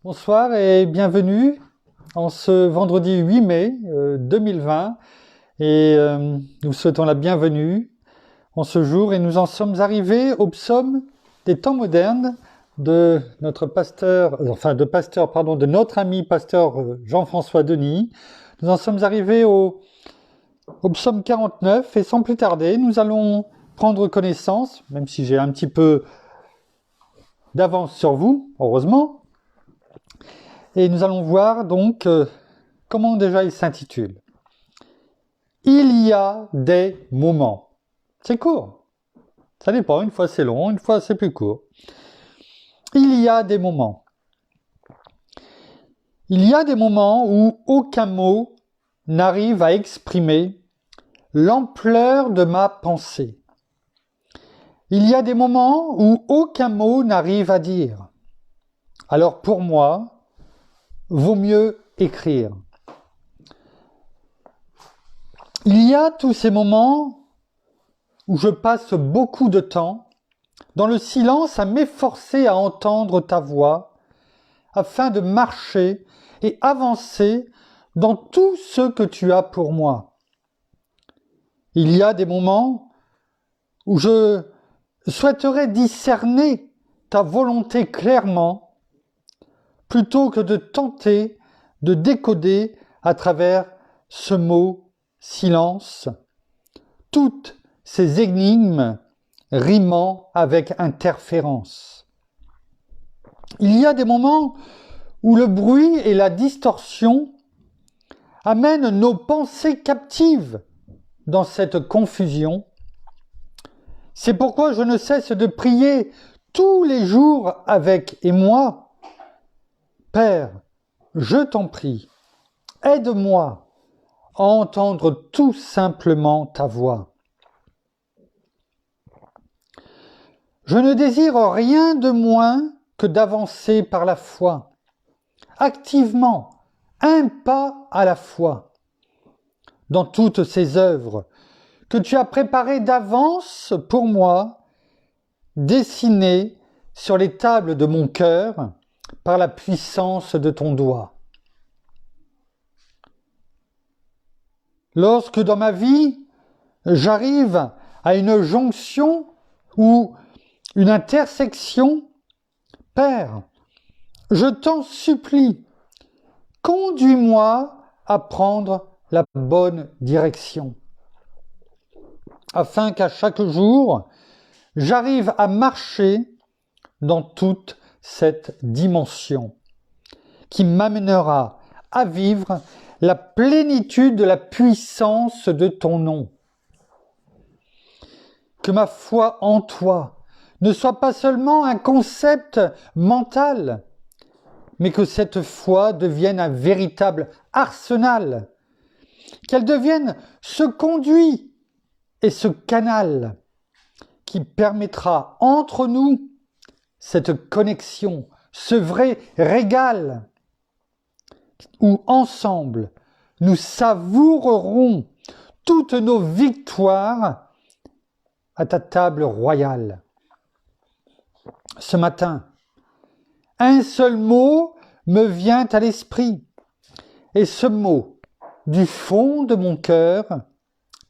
Bonsoir et bienvenue en ce vendredi 8 mai 2020 et nous souhaitons la bienvenue en ce jour et nous en sommes arrivés au psaume des temps modernes de notre pasteur, de notre ami pasteur Jean-François Denis. Nous en sommes arrivés au psaume 49 et sans plus tarder, nous allons prendre connaissance, même si j'ai un petit peu d'avance sur vous, heureusement. Et nous allons voir donc comment déjà il s'intitule. Il y a des moments. C'est court. Ça dépend, une fois c'est long, une fois c'est plus court. Il y a des moments. Il y a des moments où aucun mot n'arrive à exprimer l'ampleur de ma pensée. Il y a des moments où aucun mot n'arrive à dire. Alors pour moi, vaut mieux écrire. Il y a tous ces moments où je passe beaucoup de temps dans le silence à m'efforcer à entendre ta voix afin de marcher et avancer dans tout ce que tu as pour moi. Il y a des moments où je souhaiterais discerner ta volonté clairement plutôt que de tenter de décoder à travers ce mot silence toutes ces énigmes rimant avec interférence. Il y a des moments où le bruit et la distorsion amènent nos pensées captives dans cette confusion. C'est pourquoi je ne cesse de prier tous les jours avec émoi. Père, je t'en prie, aide-moi à entendre tout simplement ta voix. Je ne désire rien de moins que d'avancer par la foi, activement, un pas à la fois, dans toutes ces œuvres que tu as préparées d'avance pour moi, dessinées sur les tables de mon cœur par la puissance de ton doigt. Lorsque dans ma vie, j'arrive à une jonction ou une intersection, Père, je t'en supplie, conduis-moi à prendre la bonne direction, afin qu'à chaque jour, j'arrive à marcher dans toute cette dimension qui m'amènera à vivre la plénitude de la puissance de ton nom. Que ma foi en toi ne soit pas seulement un concept mental, mais que cette foi devienne un véritable arsenal, qu'elle devienne ce conduit et ce canal qui permettra entre nous cette connexion, ce vrai régal, où ensemble nous savourerons toutes nos victoires à ta table royale. Ce matin, un seul mot me vient à l'esprit, et ce mot, du fond de mon cœur,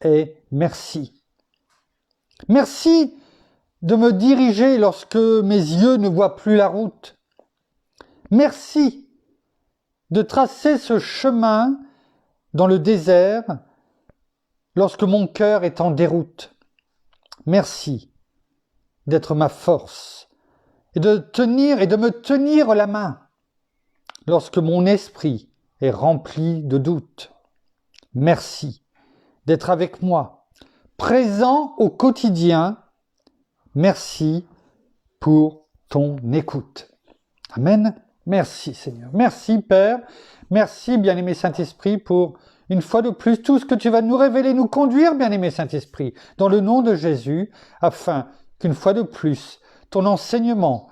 est merci. Merci de me diriger lorsque mes yeux ne voient plus la route. Merci de tracer ce chemin dans le désert lorsque mon cœur est en déroute. Merci d'être ma force et de me tenir la main lorsque mon esprit est rempli de doutes. Merci d'être avec moi, présent au quotidien. Merci pour ton écoute. Amen. Merci Seigneur. Merci Père. Merci bien-aimé Saint-Esprit pour une fois de plus tout ce que tu vas nous révéler, nous conduire, bien-aimé Saint-Esprit, dans le nom de Jésus, afin qu'une fois de plus, ton enseignement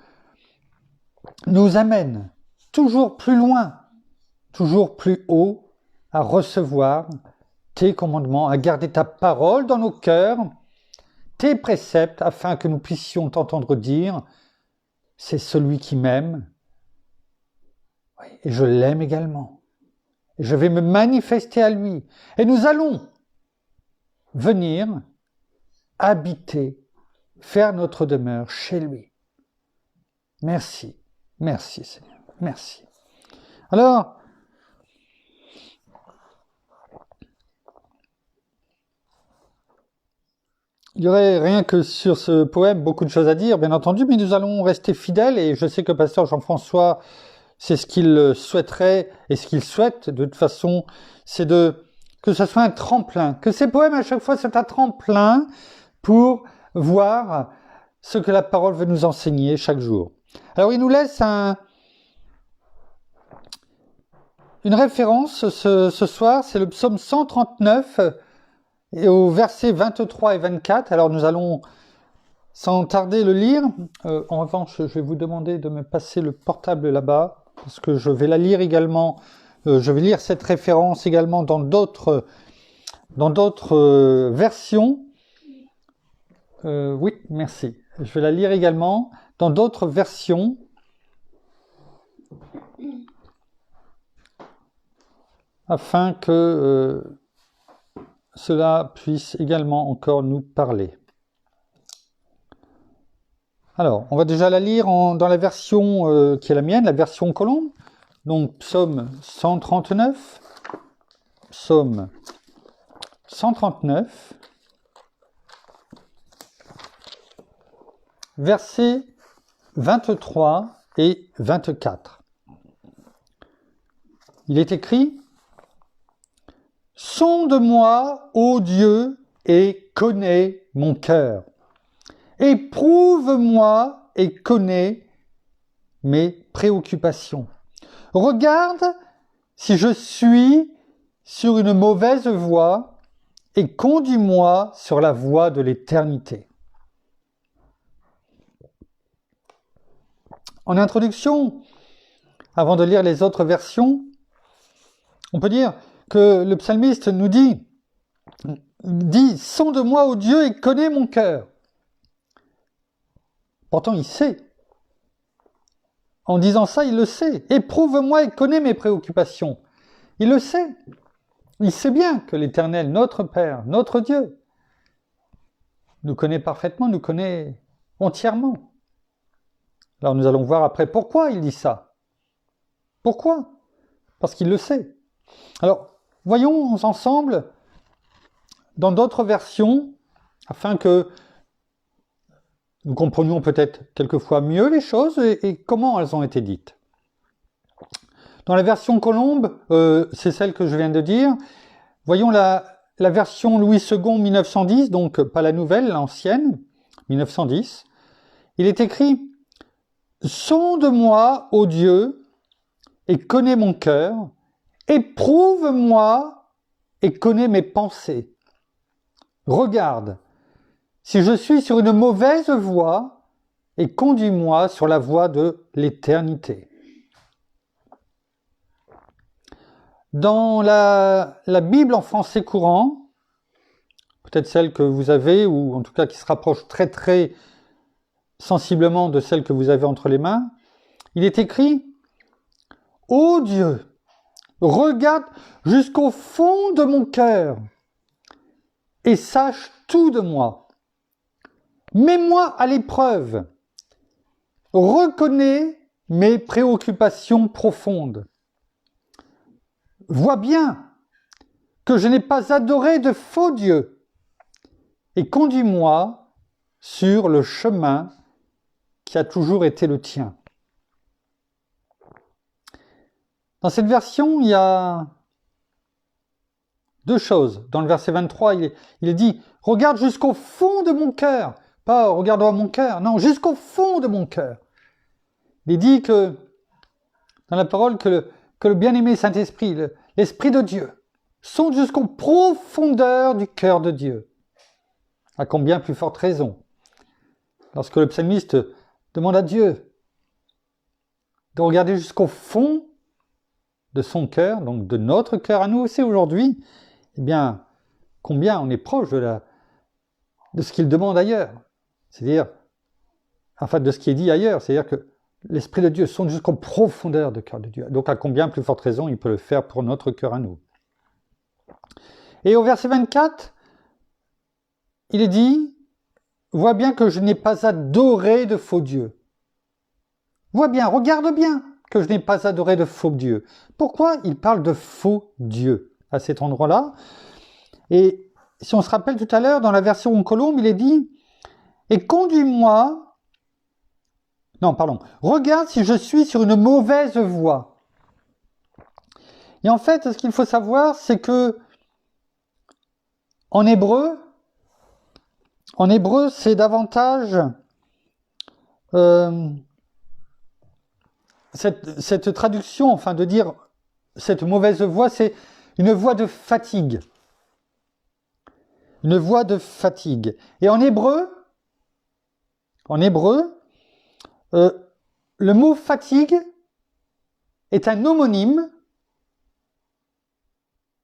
nous amène toujours plus loin, toujours plus haut, à recevoir tes commandements, à garder ta parole dans nos cœurs, tes préceptes, afin que nous puissions t'entendre dire « C'est celui qui m'aime, Et je l'aime également. Et je vais me manifester à lui. Et nous allons venir habiter, faire notre demeure chez lui. Merci. Merci Seigneur. Merci. Alors, il y aurait rien que sur ce poème beaucoup de choses à dire, bien entendu, mais nous allons rester fidèles et je sais que pasteur Jean-François, c'est ce qu'il souhaiterait et ce qu'il souhaite de toute façon, c'est que ce soit un tremplin, que ces poèmes à chaque fois c'est un tremplin pour voir ce que la parole veut nous enseigner chaque jour. Alors il nous laisse une référence ce soir, c'est le psaume 139 et au verset 23 et 24. Alors nous allons sans tarder le lire. En revanche, je vais vous demander de me passer le portable là-bas, parce que je vais la lire également. Je vais lire cette référence également dans d'autres versions. Oui, merci. Je vais la lire également dans d'autres versions. Afin que cela puisse également encore nous parler. Alors, on va déjà la lire dans la version qui est la mienne, la version Colombe. Donc, psaume 139. Psaume 139. Versets 23 et 24. Il est écrit: sonde-moi, ô Dieu, et connais mon cœur. Éprouve-moi et connais mes préoccupations. Regarde si je suis sur une mauvaise voie et conduis-moi sur la voie de l'éternité. En introduction, avant de lire les autres versions, on peut dire que le psalmiste nous dit « Sonde-moi, ô Dieu, et connais mon cœur ». Pourtant, il sait. En disant ça, il le sait. « Éprouve-moi et connais mes préoccupations ». Il le sait. Il sait bien que l'Éternel, notre Père, notre Dieu, nous connaît parfaitement, nous connaît entièrement. Alors nous allons voir après pourquoi il dit ça. Pourquoi ? Parce qu'il le sait. Alors, voyons ensemble dans d'autres versions, afin que nous comprenions peut-être quelquefois mieux les choses et comment elles ont été dites. Dans la version Colombe, c'est celle que je viens de dire, voyons la version Louis II 1910, donc pas la nouvelle, l'ancienne, 1910. Il est écrit « Sonde-moi, ô Dieu, et connais mon cœur, éprouve-moi et connais mes pensées. Regarde, si je suis sur une mauvaise voie, et conduis-moi sur la voie de l'éternité. » Dans la Bible en français courant, peut-être celle que vous avez, ou en tout cas qui se rapproche très très sensiblement de celle que vous avez entre les mains, il est écrit « Ô Dieu, regarde jusqu'au fond de mon cœur et sache tout de moi. Mets-moi à l'épreuve. Reconnais mes préoccupations profondes. Vois bien que je n'ai pas adoré de faux dieux et conduis-moi sur le chemin qui a toujours été le tien. » Dans cette version, il y a deux choses. Dans le verset 23, il est dit « Regarde jusqu'au fond de mon cœur ». Pas « regarde-moi mon cœur », non, jusqu'au fond de mon cœur. Il est dit que, dans la parole, que le bien-aimé Saint-Esprit, l'Esprit de Dieu, sonde jusqu'aux profondeurs du cœur de Dieu. À combien plus forte raison, lorsque le psalmiste demande à Dieu de regarder jusqu'au fond de son cœur, donc de notre cœur à nous aussi aujourd'hui, eh bien, combien on est proche de ce qu'il demande ailleurs. C'est-à-dire, enfin de ce qui est dit ailleurs, c'est-à-dire que l'Esprit de Dieu sonde jusqu'aux profondeurs du cœur de Dieu. Donc à combien plus forte raison il peut le faire pour notre cœur à nous. Et au verset 24, il est dit, vois bien que je n'ai pas adoré de faux dieux. Vois bien, regarde bien que je n'ai pas adoré de faux dieux. Pourquoi il parle de faux dieux à cet endroit-là? Et si on se rappelle tout à l'heure, dans la version Colombe, il est dit, et conduis-moi, non, pardon, regarde si je suis sur une mauvaise voie. Et en fait, ce qu'il faut savoir, c'est que en hébreu, c'est davantage cette traduction, enfin de dire cette mauvaise voie, c'est une voie de fatigue. Une voie de fatigue. Et en hébreu, le mot fatigue est un homonyme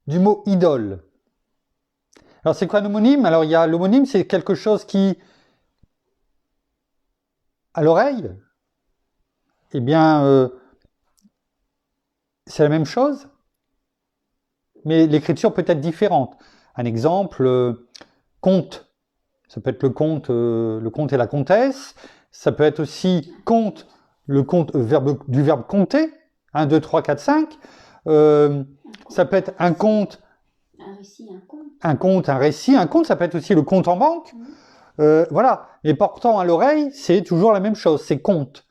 du mot idole. Alors c'est quoi un homonyme? Alors il y a l'homonyme, c'est quelque chose qui, à l'oreille, eh bien, c'est la même chose, mais l'écriture peut être différente. Un exemple, comte. Ça peut être le comte et la comtesse. Ça peut être aussi comte, le comte du verbe compter. 1, 2, 3, 4, 5. Ça peut être un conte. Un récit, un conte. Un conte, un récit. Un conte, ça peut être aussi le compte en banque. Voilà. Et pourtant, à l'oreille, c'est toujours la même chose. C'est compte.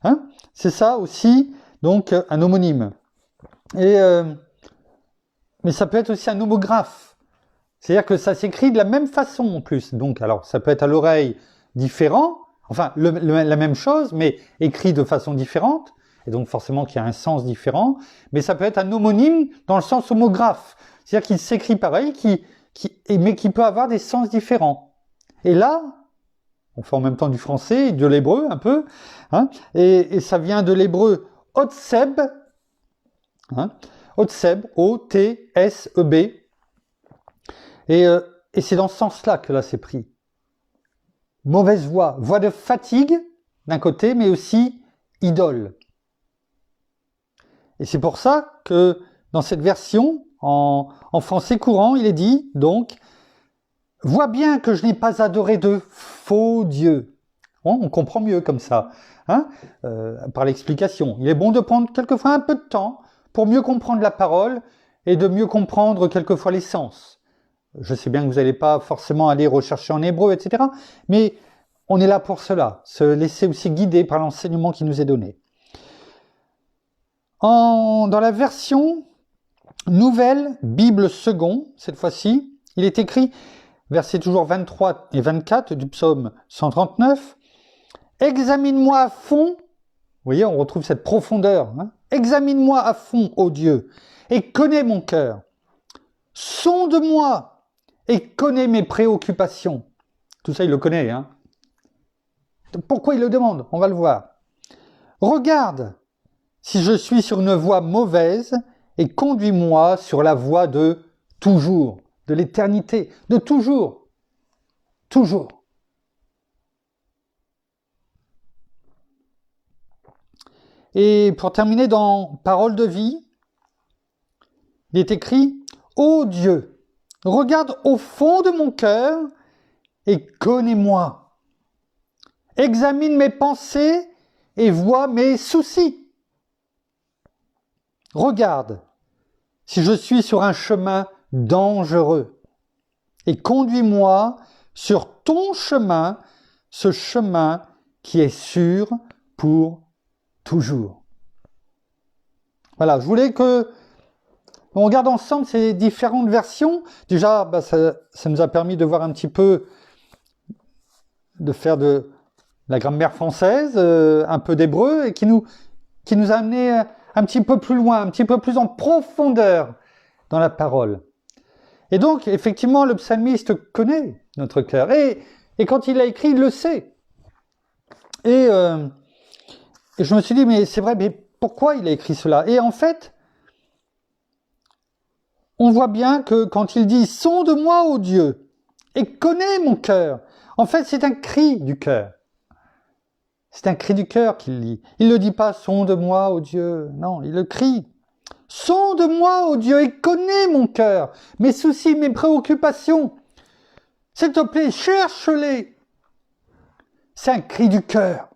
Hein? C'est ça aussi, donc, un homonyme. Mais ça peut être aussi un homographe. C'est-à-dire que ça s'écrit de la même façon en plus. Donc, alors, ça peut être à l'oreille différent, enfin, la même chose, mais écrit de façon différente, et donc forcément qu'il y a un sens différent, mais ça peut être un homonyme dans le sens homographe. C'est-à-dire qu'il s'écrit pareil, mais qui peut avoir des sens différents. Et là, on fait en même temps du français, de l'hébreu un peu, hein, et ça vient de l'hébreu Otseb, hein, Otseb, O-T-S-E-B, et c'est dans ce sens-là que là c'est pris. Mauvaise voie, voie de fatigue d'un côté, mais aussi idole. Et c'est pour ça que dans cette version, en français courant, il est dit, donc, vois bien que je n'ai pas adoré de faux dieux. On comprend mieux comme ça, hein, par l'explication. Il est bon de prendre quelquefois un peu de temps pour mieux comprendre la parole et de mieux comprendre quelquefois les sens. Je sais bien que vous n'allez pas forcément aller rechercher en hébreu, etc. Mais on est là pour cela, se laisser aussi guider par l'enseignement qui nous est donné. Dans la version Nouvelle Bible Second, cette fois-ci, il est écrit, versets toujours 23 et 24 du psaume 139, « Examine-moi à fond », vous voyez, on retrouve cette profondeur, hein, « Examine-moi à fond, ô Dieu, et connais mon cœur. Sonde-moi et connais mes préoccupations. » Tout ça, il le connaît, hein. Pourquoi il le demande? On va le voir. « Regarde si je suis sur une voie mauvaise et conduis-moi sur la voie de toujours, de l'éternité, de toujours. Toujours. » Et pour terminer dans Parole de vie, il est écrit « Ô Dieu, regarde au fond de mon cœur et connais-moi. Examine mes pensées et vois mes soucis. Regarde si je suis sur un chemin dangereux et conduis-moi sur ton chemin, ce chemin qui est sûr pour toujours. » Voilà, je voulais que on regarde ensemble ces différentes versions. Déjà, ça nous a permis de voir un petit peu, de faire de la grammaire française, un peu d'hébreu, et qui nous a amené un petit peu plus loin, un petit peu plus en profondeur dans la parole. Et donc, effectivement, le psalmiste connaît notre cœur. Et quand il l'a écrit, il le sait. Et je me suis dit, mais c'est vrai, mais pourquoi il a écrit cela? Et en fait, on voit bien que quand il dit « Sonde-moi, ô Dieu, et connais mon cœur », en fait, c'est un cri du cœur. C'est un cri du cœur qu'il lit. Il ne le dit pas « Sonde-moi, ô Dieu ». Non, il le crie. « Sonde-moi, ô Dieu, et connais mon cœur, mes soucis, mes préoccupations. S'il te plaît, cherche-les. » C'est un cri du cœur.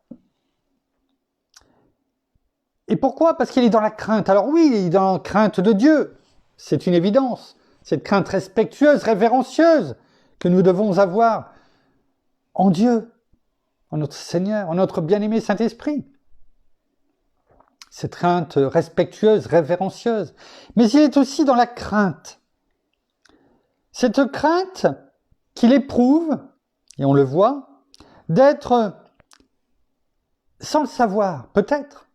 Et pourquoi? Parce qu'il est dans la crainte. Alors oui, il est dans la crainte de Dieu. C'est une évidence. Cette crainte respectueuse, révérencieuse que nous devons avoir en Dieu, en notre Seigneur, en notre bien-aimé Saint-Esprit. Cette crainte respectueuse, révérencieuse. Mais il est aussi dans la crainte. Cette crainte qu'il éprouve, et on le voit, d'être, sans le savoir, peut-être,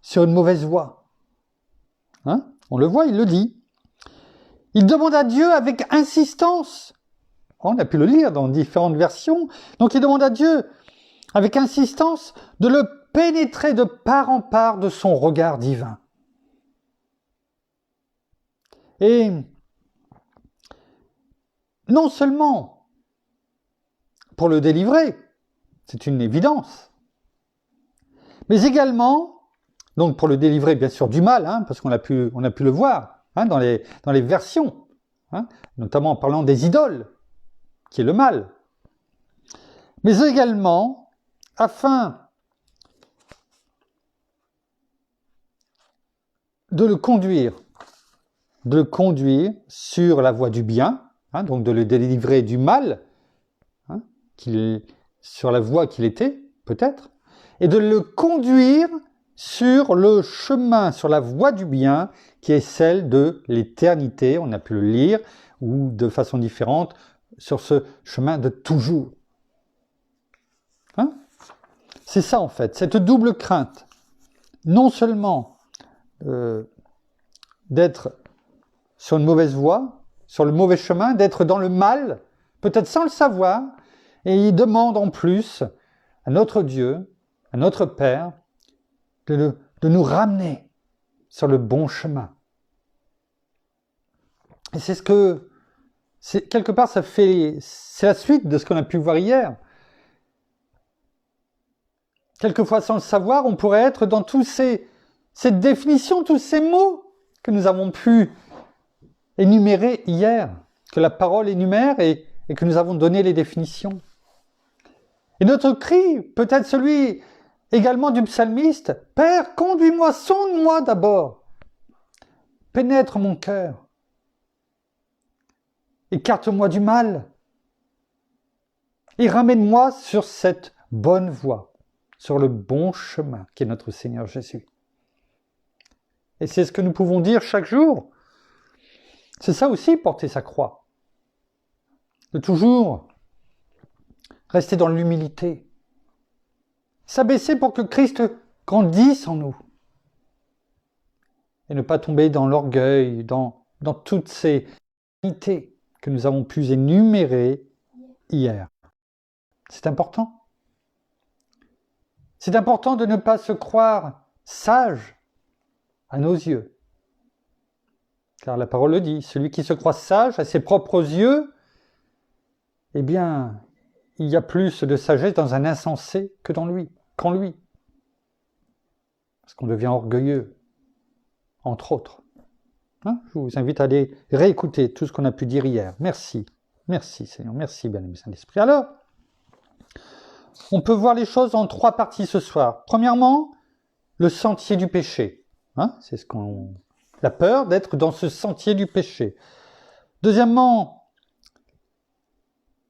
sur une mauvaise voie. Hein? On le voit, il le dit. Il demande à Dieu avec insistance. On a pu le lire dans différentes versions. Donc il demande à Dieu avec insistance de le pénétrer de part en part de son regard divin. Et non seulement pour le délivrer, c'est une évidence, mais également, donc pour le délivrer bien sûr du mal, hein, parce qu'on a pu le voir hein, dans les versions, hein, notamment en parlant des idoles, qui est le mal, mais également afin de le conduire sur la voie du bien, hein, donc de le délivrer du mal, hein, sur la voie qu'il était, peut-être, et de le conduire sur le chemin, sur la voie du bien, qui est celle de l'éternité, on a pu le lire, ou de façon différente, sur ce chemin de toujours. Hein? C'est ça en fait, cette double crainte, non seulement d'être sur une mauvaise voie, sur le mauvais chemin, d'être dans le mal, peut-être sans le savoir, et il demande en plus à notre Dieu, à notre Père, de nous ramener sur le bon chemin. Et quelque part, c'est la suite de ce qu'on a pu voir hier. Quelquefois, sans le savoir, on pourrait être dans cette définition, tous ces mots que nous avons pu énumérer hier, que la parole énumère et que nous avons donné les définitions. Et notre cri peut être celui également du psalmiste, « Père, conduis-moi, sonde-moi d'abord, pénètre mon cœur, écarte-moi du mal et ramène-moi sur cette bonne voie, sur le bon chemin qui est notre Seigneur Jésus. » Et c'est ce que nous pouvons dire chaque jour. C'est ça aussi, porter sa croix. De toujours rester dans l'humilité. S'abaisser pour que Christ grandisse en nous. Et ne pas tomber dans l'orgueil, dans toutes ces qualités que nous avons pu énumérer hier. C'est important. C'est important de ne pas se croire sage à nos yeux. Car la parole le dit, celui qui se croit sage à ses propres yeux, eh bien, il y a plus de sagesse dans un insensé qu'en lui. Parce qu'on devient orgueilleux, entre autres. Hein? Je vous invite à aller réécouter tout ce qu'on a pu dire hier. Merci Seigneur, merci bien-aimé Saint-Esprit. Alors, on peut voir les choses en 3 parties ce soir. Premièrement, le sentier du péché. Hein? C'est la peur d'être dans ce sentier du péché. Deuxièmement,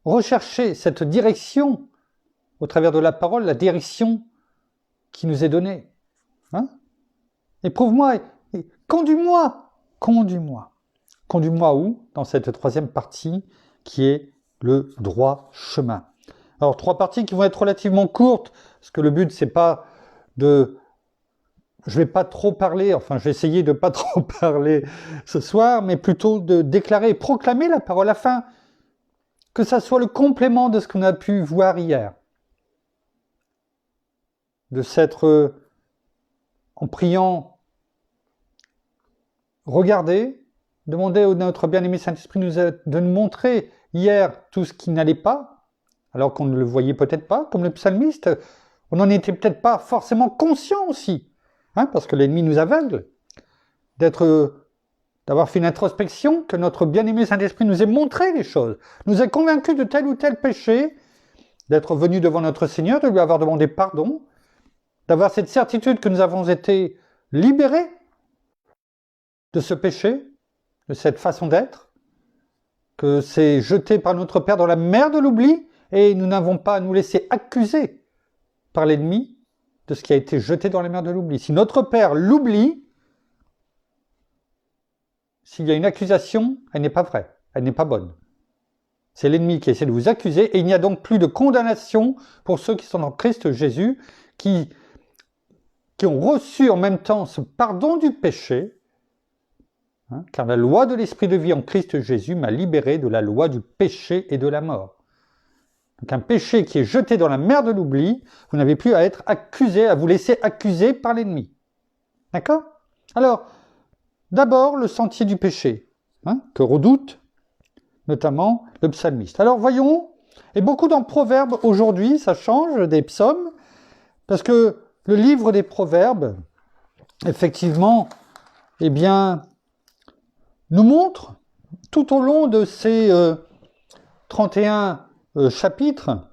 rechercher cette direction au travers de la parole, la direction qui nous est donnée. Hein? Éprouve-moi, conduis-moi. Conduis-moi où? Dans cette 3e partie qui est le droit chemin. Alors 3 parties qui vont être relativement courtes, parce que le but c'est pas de... Je vais pas trop parler, enfin je vais essayer de pas trop parler ce soir, mais plutôt de déclarer et proclamer la parole afin que ça soit le complément de ce qu'on a pu voir hier. De s'être, en priant, regardé, demander à notre bien-aimé Saint-Esprit de nous montrer hier tout ce qui n'allait pas, alors qu'on ne le voyait peut-être pas, comme le psalmiste, On n'en était peut-être pas forcément conscient aussi, hein, parce que l'ennemi nous aveugle, d'avoir fait une introspection, que notre bien-aimé Saint-Esprit nous ait montré les choses, nous ait convaincus de tel ou tel péché, d'être venu devant notre Seigneur, de lui avoir demandé pardon, d'avoir cette certitude que nous avons été libérés de ce péché, de cette façon d'être, que c'est jeté par notre Père dans la mer de l'oubli, et nous n'avons pas à nous laisser accuser par l'ennemi de ce qui a été jeté dans la mer de l'oubli. Si notre Père l'oublie, s'il y a une accusation, elle n'est pas vraie, elle n'est pas bonne. C'est l'ennemi qui essaie de vous accuser, et il n'y a donc plus de condamnation pour ceux qui sont en Christ Jésus, qui ont reçu en même temps ce pardon du péché, hein, car la loi de l'Esprit de vie en Christ Jésus m'a libéré de la loi du péché et de la mort. Donc un péché qui est jeté dans la mer de l'oubli, vous n'avez plus à être accusé, à vous laisser accuser par l'ennemi. D'accord? Alors, d'abord, le sentier du péché, hein, que redoute notamment le psalmiste. Alors voyons, et beaucoup dans Proverbes aujourd'hui, ça change des psaumes, parce que le livre des Proverbes, effectivement, eh bien, nous montre tout au long de ces 31 chapitres,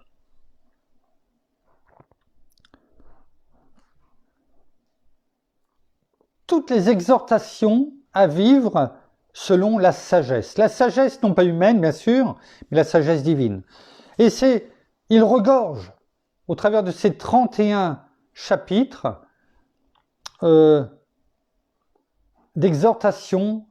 toutes les exhortations à vivre selon la sagesse. La sagesse non pas humaine, bien sûr, mais la sagesse divine. Et il regorge, au travers de ces 31 chapitres, d'exhortations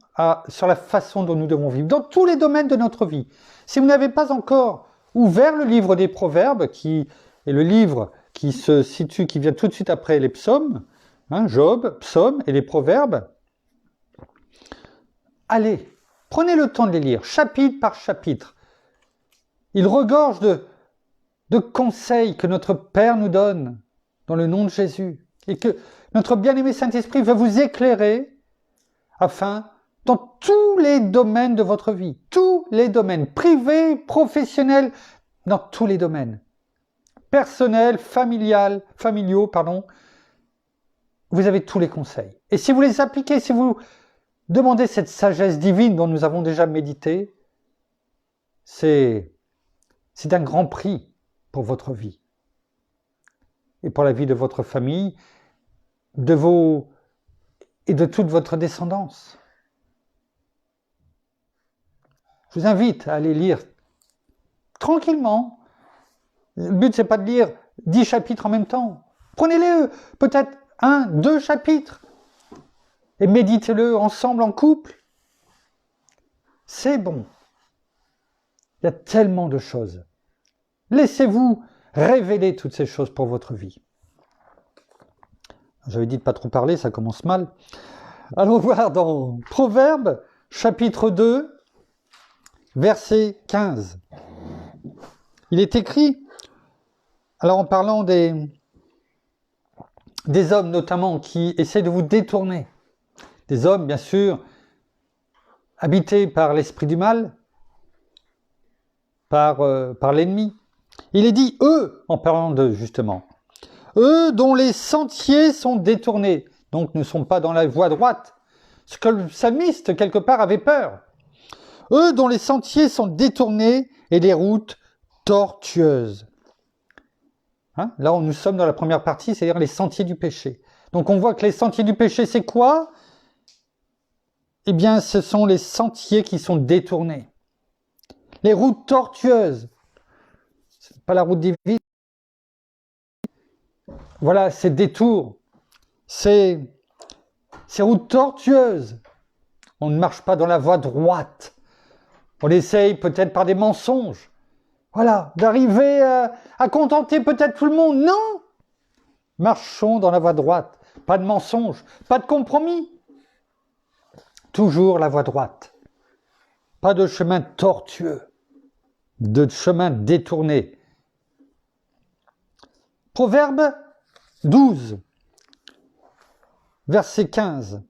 sur la façon dont nous devons vivre, dans tous les domaines de notre vie. Si vous n'avez pas encore ouvert le livre des Proverbes, qui est le livre qui se situe, qui vient tout de suite après les psaumes, hein, Job, psaumes et les Proverbes, allez, prenez le temps de les lire, chapitre par chapitre. Il regorge de conseils que notre Père nous donne dans le nom de Jésus, et que notre bien-aimé Saint-Esprit va vous éclairer afin, dans tous les domaines de votre vie, tous les domaines, privés, professionnels, dans tous les domaines, personnels, familiaux, vous avez tous les conseils. Et si vous les appliquez, si vous demandez cette sagesse divine dont nous avons déjà médité, c'est un grand prix pour votre vie et pour la vie de votre famille, et de toute votre descendance. Je vous invite à aller lire tranquillement. Le but, c'est pas de lire 10 chapitres en même temps. Prenez-les peut-être 1, 2 chapitres et méditez-le ensemble en couple. C'est bon. Il y a tellement de choses. Laissez-vous révéler toutes ces choses pour votre vie. J'avais dit de pas trop parler, ça commence mal. Allons voir dans Proverbes, chapitre 2, verset 15. Il est écrit, alors en parlant des hommes notamment qui essaient de vous détourner, des hommes bien sûr habités par l'esprit du mal, par l'ennemi. Il est dit eux, en parlant d'eux justement, eux dont les sentiers sont détournés, donc ne sont pas dans la voie droite, ce que le psalmiste quelque part avait peur. Eux dont les sentiers sont détournés et les routes tortueuses. Hein, là, nous sommes dans la première partie, c'est-à-dire les sentiers du péché. Donc on voit que les sentiers du péché, c'est quoi? Eh bien, ce sont les sentiers qui sont détournés. Les routes tortueuses. C'est pas la route divine. Voilà, ces détours. Ces routes tortueuses. On ne marche pas dans la voie droite. On essaye peut-être par des mensonges. Voilà, d'arriver à contenter peut-être tout le monde. Non! Marchons dans la voie droite. Pas de mensonges, pas de compromis. Toujours la voie droite. Pas de chemin tortueux, de chemin détourné. Proverbe 12, verset 15.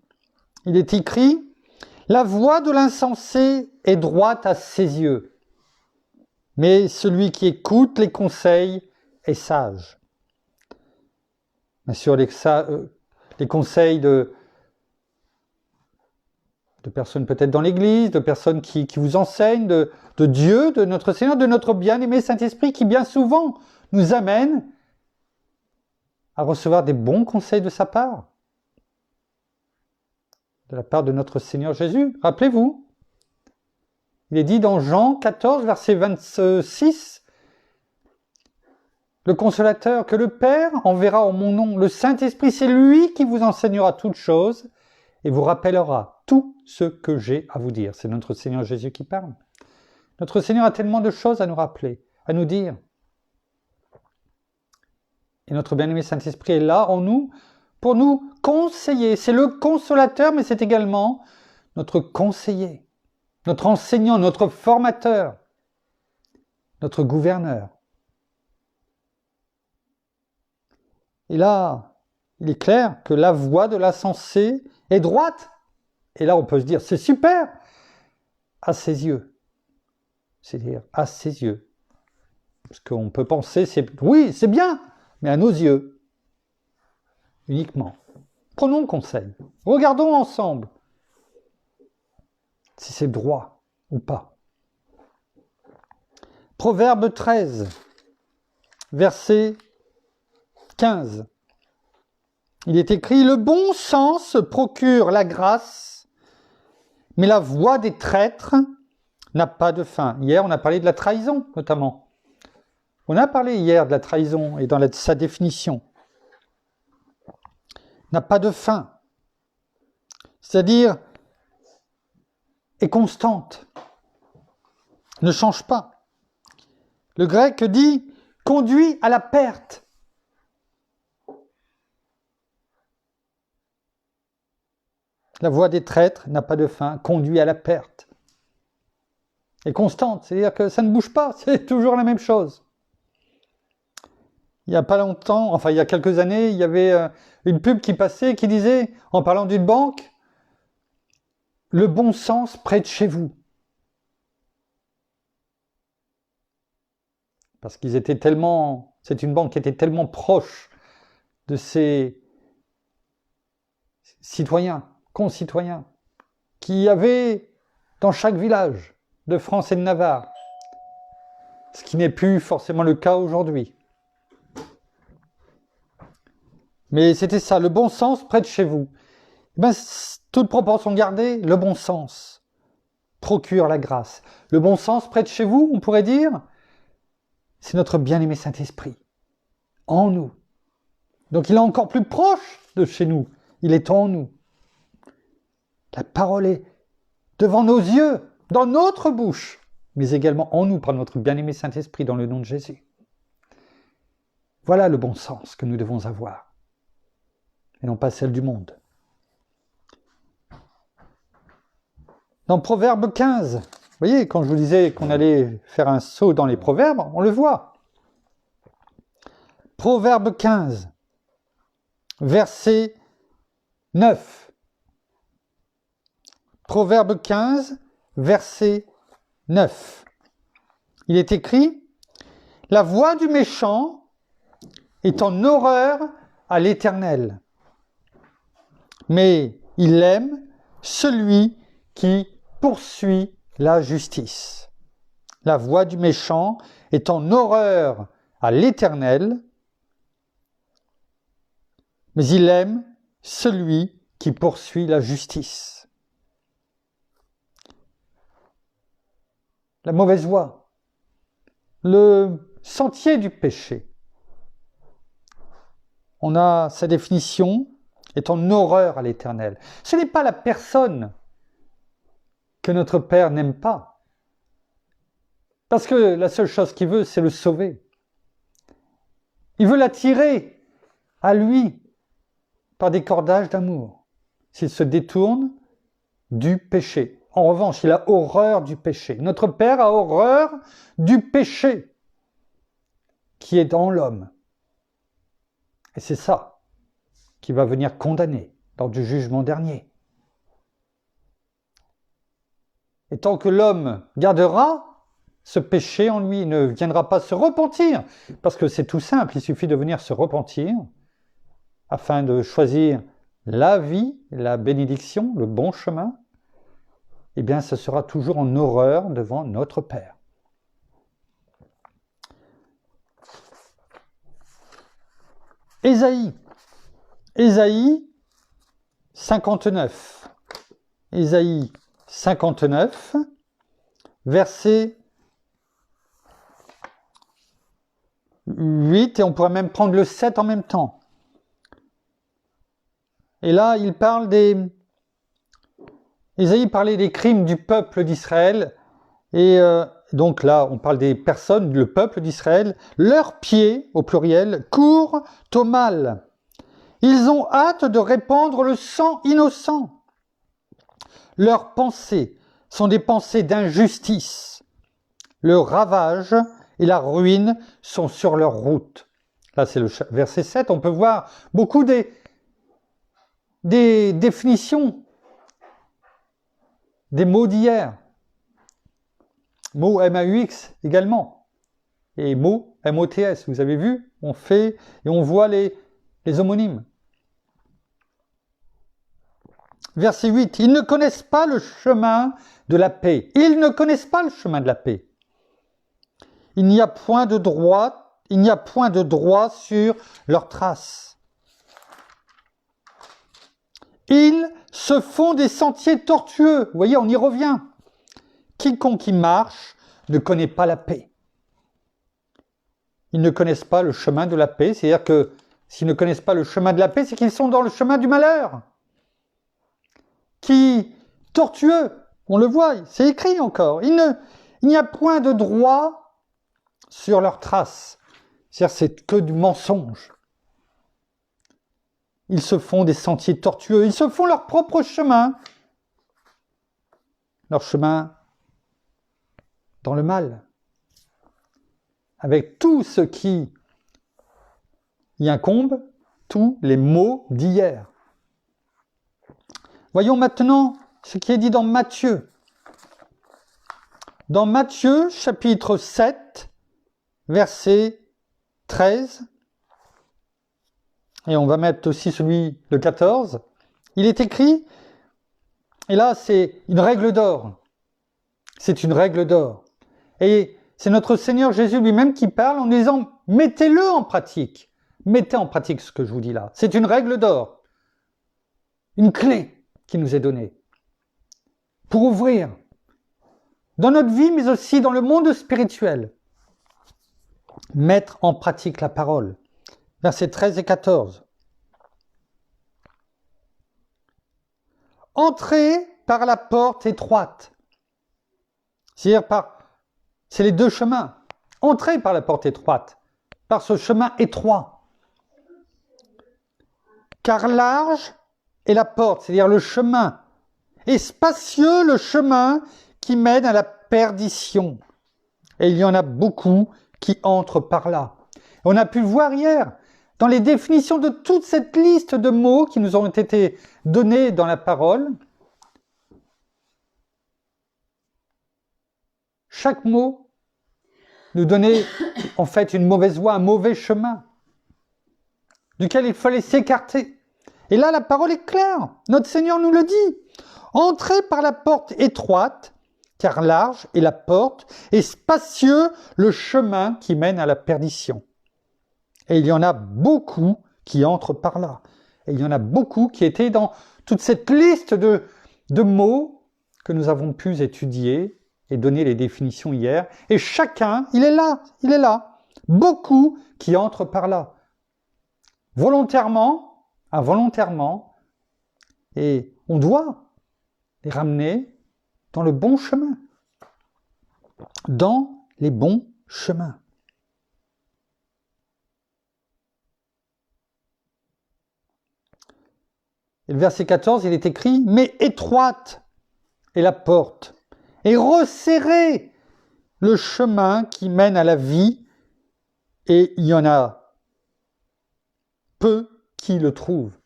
Il est écrit « La voie de l'insensé est droite à ses yeux, mais celui qui écoute les conseils est sage. » Bien sûr, les conseils de personnes peut-être dans l'Église, de personnes qui vous enseignent, de Dieu, de notre Seigneur, de notre bien-aimé Saint-Esprit, qui bien souvent nous amène à recevoir des bons conseils de sa part, de la part de notre Seigneur Jésus. Rappelez-vous, il est dit dans Jean 14, verset 26, le consolateur que le Père enverra en mon nom, le Saint-Esprit, c'est lui qui vous enseignera toutes choses et vous rappellera tout ce que j'ai à vous dire. C'est notre Seigneur Jésus qui parle. Notre Seigneur a tellement de choses à nous rappeler, à nous dire. Et notre bien-aimé Saint-Esprit est là en nous pour nous conseiller. C'est le consolateur, mais c'est également notre conseiller, notre enseignant, notre formateur, notre gouverneur. Et là, il est clair que la voie de la sensée est droite. Et là, on peut se dire, c'est super, à ses yeux. C'est-à-dire, à ses yeux. Parce qu'on peut penser, oui, c'est bien, mais à nos yeux, uniquement. Prenons conseil. Regardons ensemble si c'est droit ou pas. Proverbe 13, verset 15. Il est écrit, le bon sens procure la grâce, mais la voie des traîtres n'a pas de fin. Hier, on a parlé de la trahison, notamment. On a parlé hier de la trahison et dans sa définition. N'a pas de fin. C'est-à-dire, est constante. Ne change pas. Le grec dit, conduit à la perte. La voie des traîtres n'a pas de fin, conduit à la perte. Est constante, c'est-à-dire que ça ne bouge pas, c'est toujours la même chose. Il n'y a pas longtemps, enfin il y a quelques années, il y avait une pub qui passait qui disait, en parlant d'une banque, le bon sens près de chez vous. Parce qu'ils étaient tellement, c'est une banque qui était tellement proche de ses citoyens, concitoyens, qui avaient dans chaque village de France et de Navarre, ce qui n'est plus forcément le cas aujourd'hui. Mais c'était ça, le bon sens près de chez vous. Ben, toute proportion gardée, le bon sens procure la grâce. Le bon sens près de chez vous, on pourrait dire, c'est notre bien-aimé Saint-Esprit, en nous. Donc il est encore plus proche de chez nous, il est en nous. La parole est devant nos yeux, dans notre bouche, mais également en nous par notre bien-aimé Saint-Esprit dans le nom de Jésus. Voilà le bon sens que nous devons avoir, et non pas celle du monde. Dans Proverbe 15, vous voyez, quand je vous disais qu'on allait faire un saut dans les proverbes, on le voit. Proverbe 15, verset 9. Proverbe 15, verset 9. Il est écrit, « La voix du méchant est en horreur à l'Éternel, mais il aime celui qui poursuit la justice. La voix du méchant est en horreur à l'Éternel, mais il aime celui qui poursuit la justice. » La mauvaise voie, le sentier du péché. On a sa définition, est en horreur à l'Éternel. Ce n'est pas la personne que notre Père n'aime pas. Parce que la seule chose qu'il veut, c'est le sauver. Il veut l'attirer à lui par des cordages d'amour, s'il se détourne du péché. En revanche, il a horreur du péché. Notre Père a horreur du péché qui est dans l'homme. Et c'est ça qui va venir condamner lors du jugement dernier. Et tant que l'homme gardera ce péché en lui, il ne viendra pas se repentir, parce que c'est tout simple, il suffit de venir se repentir, afin de choisir la vie, la bénédiction, le bon chemin, eh bien, ce sera toujours en horreur devant notre Père. Ésaïe 59. Ésaïe 59, verset 8, et on pourrait même prendre le 7 en même temps. Et là, il parle Ésaïe parlait des crimes du peuple d'Israël, et donc là, on parle des personnes, le peuple d'Israël. Leurs pieds, au pluriel, courent au mal. Ils ont hâte de répandre le sang innocent. Leurs pensées sont des pensées d'injustice. Le ravage et la ruine sont sur leur route. Là, c'est le verset 7. On peut voir beaucoup des définitions des mots d'hier. Mots M-A-U-X également. Et mots M-O-T-S. Vous avez vu? On fait et on voit les homonymes. Verset 8. Ils ne connaissent pas le chemin de la paix. Ils ne connaissent pas le chemin de la paix. Il n'y a point de droit sur leurs traces. Ils se font des sentiers tortueux. Vous voyez, on y revient. Quiconque y marche ne connaît pas la paix. Ils ne connaissent pas le chemin de la paix. C'est-à-dire que s'ils ne connaissent pas le chemin de la paix, c'est qu'ils sont dans le chemin du malheur. Tortueux, on le voit, c'est écrit encore. Il n'y a point de droit sur leurs traces. C'est-à-dire c'est que du mensonge. Ils se font des sentiers tortueux, ils se font leur propre chemin. Leur chemin dans le mal. Avec tout ce qui y incombe, tous les maux d'hier. Voyons maintenant ce qui est dit dans Matthieu. Dans Matthieu, chapitre 7, verset 13, et on va mettre aussi le 14, il est écrit, et là c'est une règle d'or. C'est une règle d'or. Et c'est notre Seigneur Jésus lui-même qui parle en disant, mettez-le en pratique. Mettez en pratique ce que je vous dis là. C'est une règle d'or. Une clé qui nous est donnée pour ouvrir dans notre vie, mais aussi dans le monde spirituel. Mettre en pratique la parole. Versets 13 et 14. Entrez par la porte étroite. C'est les deux chemins. Entrez par la porte étroite, par ce chemin étroit. Car large est la porte, c'est-à-dire le chemin, et spacieux le chemin qui mène à la perdition. Et il y en a beaucoup qui entrent par là. On a pu le voir hier, dans les définitions de toute cette liste de mots qui nous ont été donnés dans la parole. Chaque mot nous donnait en fait une mauvaise voie, un mauvais chemin, duquel il fallait s'écarter. Et là, la parole est claire. Notre Seigneur nous le dit. Entrez par la porte étroite, car large est la porte, et spacieux le chemin qui mène à la perdition. Et il y en a beaucoup qui entrent par là. Et il y en a beaucoup qui étaient dans toute cette liste de mots que nous avons pu étudier et donner les définitions hier. Et chacun, il est là. Beaucoup qui entrent par là. Volontairement, involontairement, et on doit les ramener dans le bon chemin, dans les bons chemins. Et le verset 14, il est écrit « Mais étroite est la porte, et resserré le chemin qui mène à la vie, et il y en a peu qui le trouvent. »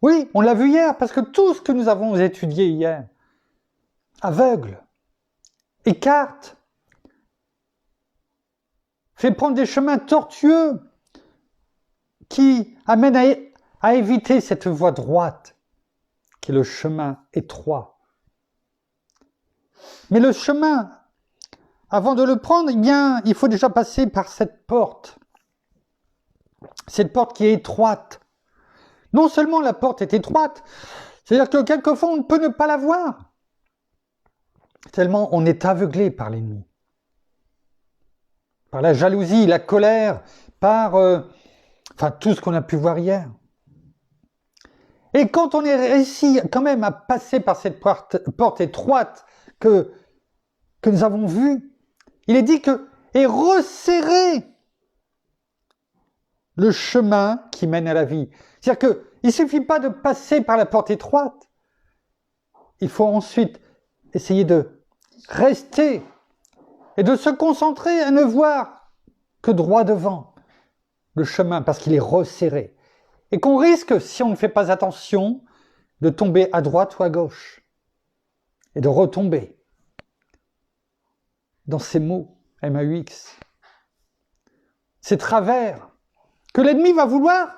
Oui, on l'a vu hier, parce que tout ce que nous avons étudié hier, aveugle, écarte, fait prendre des chemins tortueux qui amènent à éviter cette voie droite, qui est le chemin étroit. Mais le chemin, avant de le prendre, eh bien, il faut déjà passer par cette porte qui est étroite. Non seulement la porte est étroite, c'est-à-dire que quelquefois on ne peut ne pas la voir, tellement on est aveuglé par l'ennemi, par la jalousie, la colère, par tout ce qu'on a pu voir hier. Et quand on est réussi quand même à passer par cette porte étroite que nous avons vue, il est dit que est resserré le chemin qui mène à la vie. C'est-à-dire qu'il ne suffit pas de passer par la porte étroite. Il faut ensuite essayer de rester et de se concentrer à ne voir que droit devant le chemin parce qu'il est resserré. Et qu'on risque, si on ne fait pas attention, de tomber à droite ou à gauche et de retomber dans ces mots MAUX. Ces travers que l'ennemi va vouloir,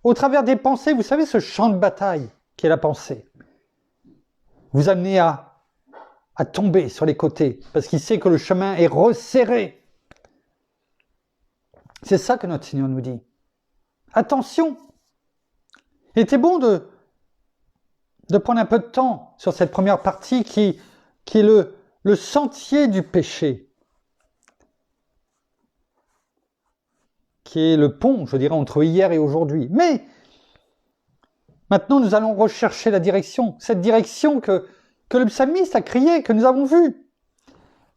au travers des pensées, vous savez, ce champ de bataille qui est la pensée, vous amener à tomber sur les côtés, parce qu'il sait que le chemin est resserré. C'est ça que notre Seigneur nous dit. Attention! Il était bon de prendre un peu de temps sur cette première partie qui est le sentier du péché, qui est le pont, je dirais, entre hier et aujourd'hui. Mais maintenant, nous allons rechercher la direction, cette direction que le psalmiste a crié, que nous avons vue.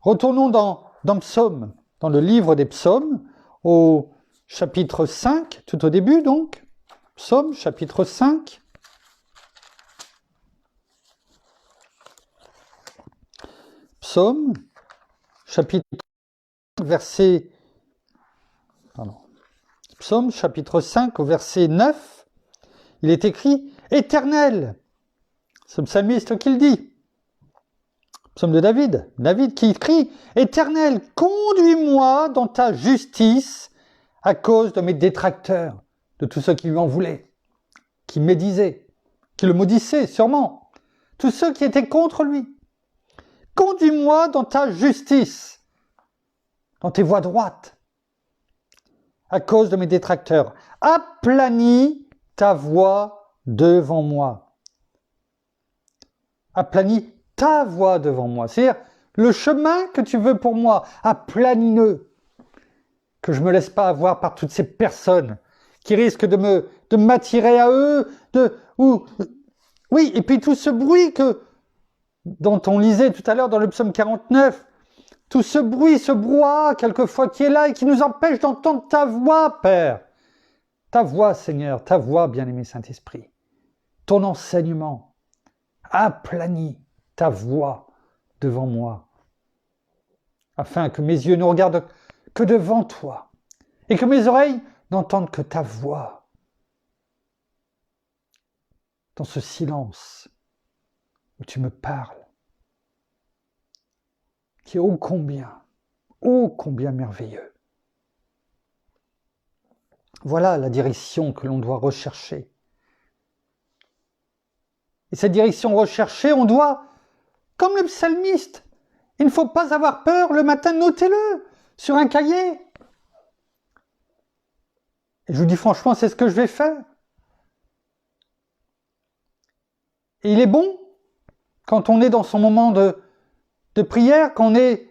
Retournons dans Psaume, dans le livre des Psaumes, au chapitre 5, tout au début donc. Psaume, chapitre 5. Psaume, chapitre 5, verset... Pardon. Psaume, chapitre 5, au verset 9, il est écrit « Éternel ». C'est le psalmiste qui le dit. Psaume de David. David qui crie « Éternel, conduis-moi dans ta justice à cause de mes détracteurs ». De tous ceux qui lui en voulaient, qui médisaient, qui le maudissaient sûrement, tous ceux qui étaient contre lui. Conduis-moi dans ta justice, dans tes voies droites, à cause de mes détracteurs. Aplanis ta voie devant moi. Aplanis ta voie devant moi. C'est-à-dire le chemin que tu veux pour moi, aplanis-le, que je ne me laisse pas avoir par toutes ces personnes qui risquent de m'attirer à eux, oui, et puis tout ce bruit dont on lisait tout à l'heure dans le psaume 49, tout ce bruit, ce brouhaha, quelquefois, qui est là et qui nous empêche d'entendre ta voix, Père. Ta voix, Seigneur, ta voix, bien-aimé Saint-Esprit. Ton enseignement. Aplanis ta voix devant moi, afin que mes yeux ne regardent que devant toi, et que mes oreilles n'entendent que ta voix. Dans ce silence où tu me parles, qui est ô combien merveilleux. Voilà la direction que l'on doit rechercher. Et cette direction recherchée, on doit, comme le psalmiste, il ne faut pas avoir peur, le matin, notez-le sur un cahier. Et je vous dis franchement, c'est ce que je vais faire. Et il est bon, quand on est dans son moment de prière, quand on est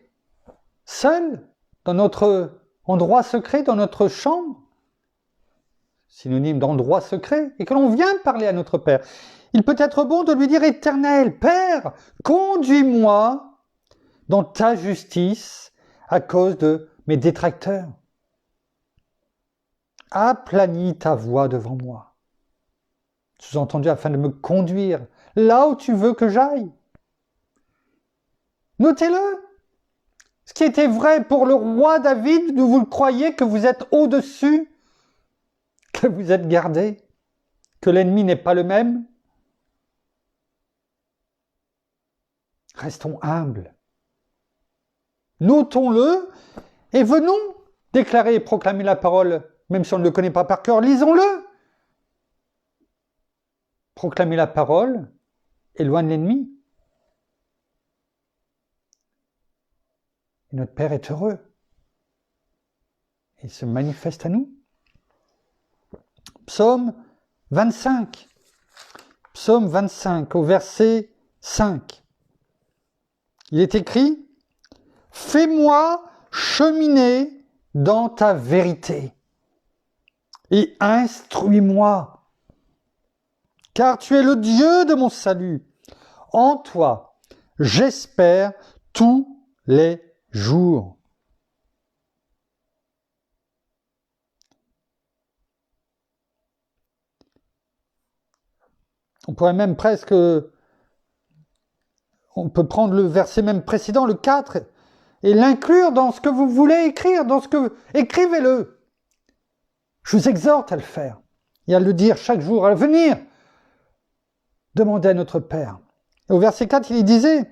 seul, dans notre endroit secret, dans notre chambre, synonyme d'endroit secret, et que l'on vient parler à notre Père. Il peut être bon de lui dire « Éternel, Père, conduis-moi dans ta justice à cause de mes détracteurs. Aplanis ta voie devant moi. » Sous-entendu, afin de me conduire là où tu veux que j'aille. Notez-le. Ce qui était vrai pour le roi David, vous le croyez que vous êtes au-dessus, que vous êtes gardé, que l'ennemi n'est pas le même. Restons humbles. Notons-le et venons déclarer et proclamer la parole, même si on ne le connaît pas par cœur, lisons-le. proclamer la parole éloigne l'ennemi. Et notre Père est heureux. Il se manifeste à nous. Psaume 25. Psaume 25, au verset 5. Il est écrit « Fais-moi cheminer dans ta vérité et instruis-moi, car tu es le Dieu de mon salut. En toi, j'espère tous les jours. » On pourrait même presque, on peut prendre le verset même précédent, le 4, et l'inclure dans ce que vous voulez écrire, écrivez-le. Je vous exhorte à le faire et à le dire chaque jour, à venir demander à notre Père. Et au verset 4, il disait,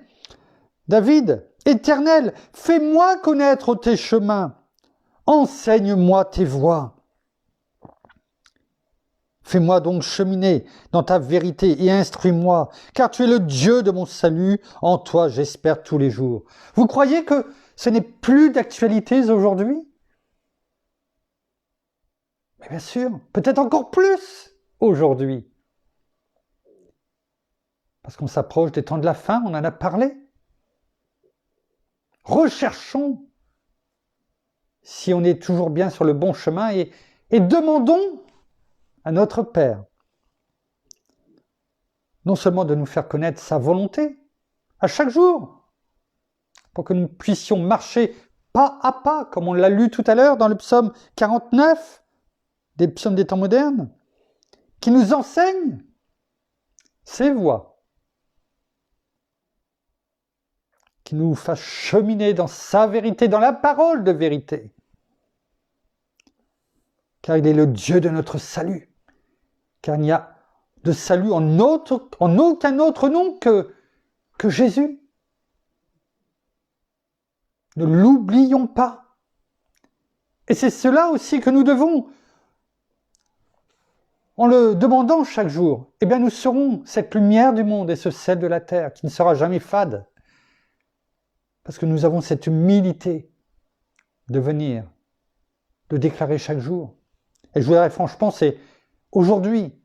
David, Éternel, fais-moi connaître tes chemins, enseigne-moi tes voies. Fais-moi donc cheminer dans ta vérité et instruis-moi, car tu es le Dieu de mon salut, en toi j'espère tous les jours. Vous croyez que ce n'est plus d'actualité aujourd'hui? Mais bien sûr, peut-être encore plus aujourd'hui. Parce qu'on s'approche des temps de la fin, on en a parlé. Recherchons si on est toujours bien sur le bon chemin et demandons à notre Père, non seulement de nous faire connaître sa volonté à chaque jour, pour que nous puissions marcher pas à pas, comme on l'a lu tout à l'heure dans le psaume 49, des psaumes des temps modernes, qui nous enseigne ses voies, qui nous fasse cheminer dans sa vérité, dans la parole de vérité, car il est le Dieu de notre salut. Car il n'y a de salut en aucun autre nom que Jésus. Ne l'oublions pas. Et c'est cela aussi que nous devons, en le demandant chaque jour, eh bien nous serons cette lumière du monde et ce sel de la terre qui ne sera jamais fade. Parce que nous avons cette humilité de venir, de déclarer chaque jour. Et je voudrais franchement, c'est aujourd'hui,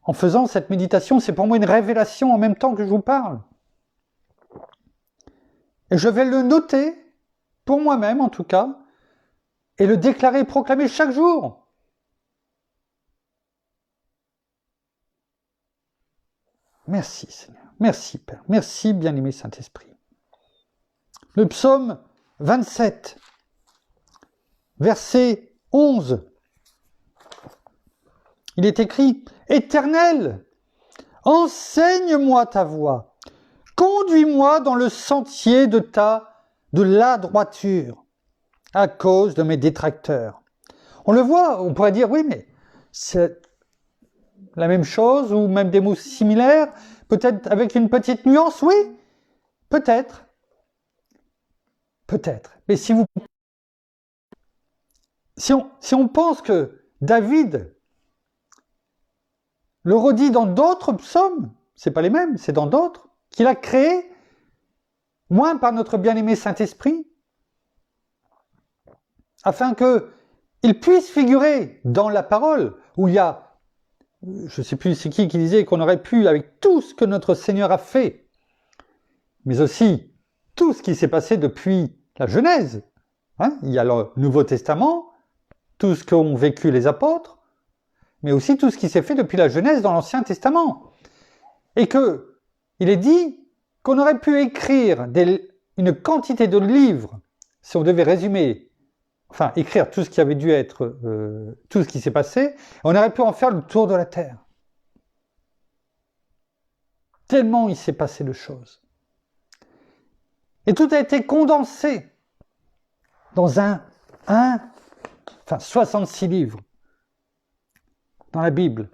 en faisant cette méditation, c'est pour moi une révélation en même temps que je vous parle. Et je vais le noter, pour moi-même en tout cas, et le déclarer, proclamer chaque jour. Merci Seigneur, merci Père, merci bien-aimé Saint-Esprit. Le psaume 27, verset 11. Il est écrit « Éternel, enseigne-moi ta voie, conduis-moi dans le sentier de la droiture, à cause de mes détracteurs. » On le voit, on pourrait dire « Oui, mais c'est la même chose, ou même des mots similaires, peut-être avec une petite nuance, oui, peut-être. Peut-être. Mais si on pense que David le redit dans d'autres psaumes, c'est pas les mêmes, c'est dans d'autres, qu'il a créé, moins par notre bien-aimé Saint-Esprit, afin qu'il puisse figurer dans la parole, où il y a, je ne sais plus c'est qui disait qu'on aurait pu, avec tout ce que notre Seigneur a fait, mais aussi tout ce qui s'est passé depuis la Genèse. Il y a le Nouveau Testament, tout ce qu'ont vécu les apôtres, mais aussi tout ce qui s'est fait depuis la Genèse dans l'Ancien Testament. Et il est dit qu'on aurait pu écrire une quantité de livres, si on devait résumer, enfin écrire tout ce qui avait dû être, tout ce qui s'est passé, on aurait pu en faire le tour de la terre. Tellement il s'est passé de choses. Et tout a été condensé dans 66 livres dans la Bible.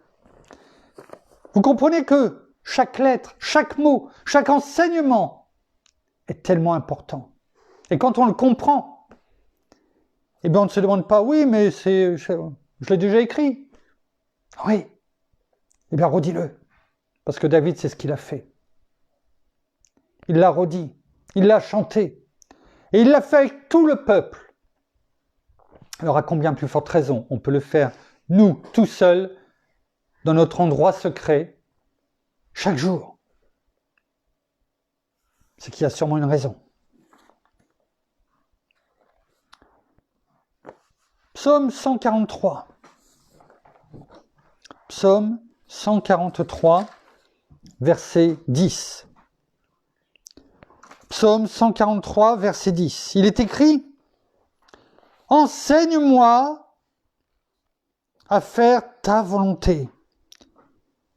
Vous comprenez que chaque lettre, chaque mot, chaque enseignement est tellement important. Et quand on le comprend, eh bien on ne se demande pas, oui, mais je l'ai déjà écrit. Oui, Eh bien, redis-le. Parce que David, c'est ce qu'il a fait. Il l'a redit, il l'a chanté. Et il l'a fait avec tout le peuple. Alors, à combien plus forte raison on peut le faire, nous, tout seuls, dans notre endroit secret, chaque jour. C'est qu'il y a sûrement une raison. Psaume 143. Psaume 143, verset 10. Psaume 143, verset 10. Il est écrit « Enseigne-moi à faire ta volonté,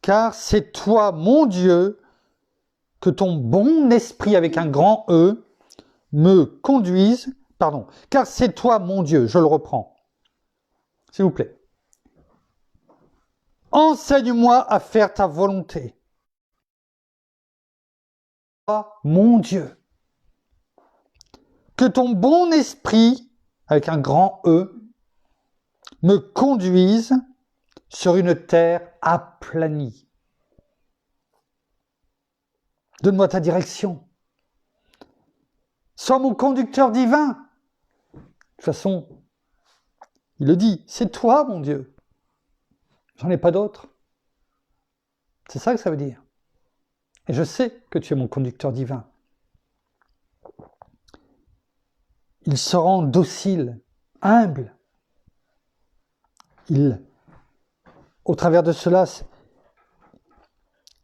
car c'est toi, mon Dieu, que ton bon esprit avec un grand E me conduise. » Pardon. « Car c'est toi, mon Dieu. » Je le reprends. S'il vous plaît. « Enseigne-moi à faire ta volonté. Toi, mon Dieu. Que ton bon esprit, avec un grand E, me conduise sur une terre aplanie. Donne-moi ta direction. Sois mon conducteur divin. De toute façon, il le dit, c'est toi, mon Dieu. J'en ai pas d'autre. C'est ça que ça veut dire. Et je sais que tu es mon conducteur divin. Il se rend docile, humble. Au travers de cela,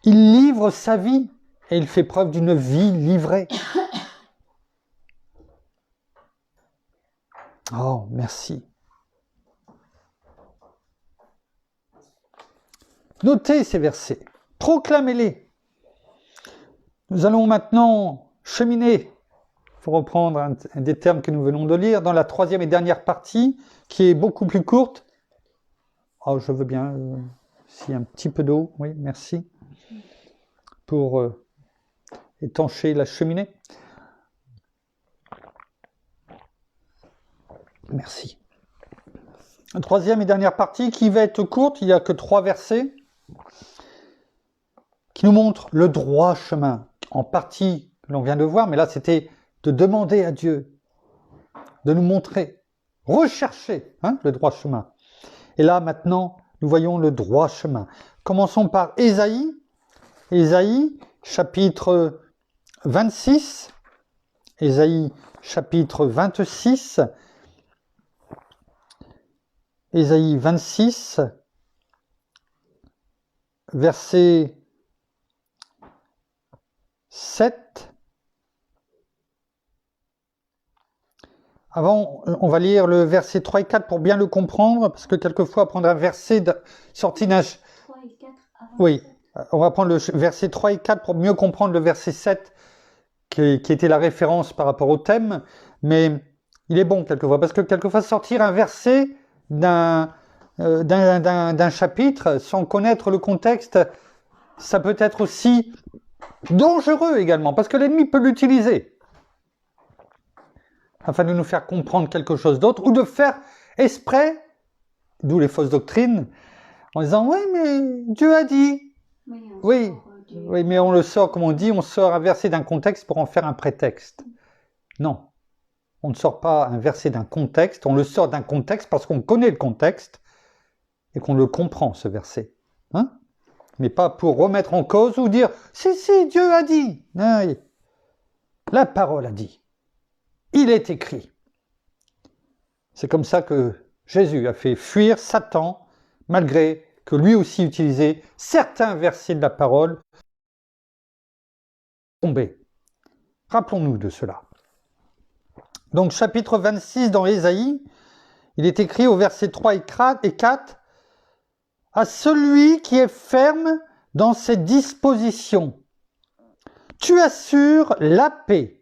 il livre sa vie et il fait preuve d'une vie livrée. Oh, merci. Notez ces versets, proclamez-les. Nous allons maintenant cheminer, pour reprendre un des termes que nous venons de lire, dans la troisième et dernière partie, qui est beaucoup plus courte. Oh, je veux bien, s'il y a un petit peu d'eau, oui, merci, pour étancher la cheminée. Merci. La troisième et dernière partie, qui va être courte, il n'y a que 3 versets, qui nous montrent le droit chemin, en partie que l'on vient de voir, mais là c'était de demander à Dieu de nous montrer, rechercher le droit chemin. Et là maintenant, nous voyons le droit chemin. Commençons par Ésaïe. Ésaïe, chapitre 26. Ésaïe, chapitre 26. Ésaïe 26, verset 7. Avant, on va lire le verset 3 et 4 pour bien le comprendre, parce que quelquefois, prendre un verset sorti d'un... 3 et 4 avant. Oui, on va prendre le verset 3 et 4 pour mieux comprendre le verset 7, qui était la référence par rapport au thème, mais il est bon quelquefois, parce que quelquefois, sortir un verset d'un chapitre sans connaître le contexte, ça peut être aussi dangereux également, parce que l'ennemi peut l'utiliser afin de nous faire comprendre quelque chose d'autre, ou de faire exprès, d'où les fausses doctrines, en disant « Oui, mais Dieu a dit ». Oui, mais on le sort, comme on dit, on sort un verset d'un contexte pour en faire un prétexte. Non, on ne sort pas un verset d'un contexte, on le sort d'un contexte parce qu'on connaît le contexte et qu'on le comprend, ce verset. Mais pas pour remettre en cause ou dire « Si, Dieu a dit ». Non, la parole a dit. Il est écrit. C'est comme ça que Jésus a fait fuir Satan, malgré que lui aussi utilisait certains versets de la parole tombés. Rappelons-nous de cela. Donc chapitre 26 dans Ésaïe, il est écrit au verset 3 et 4, « À celui qui est ferme dans ses dispositions, tu assures la paix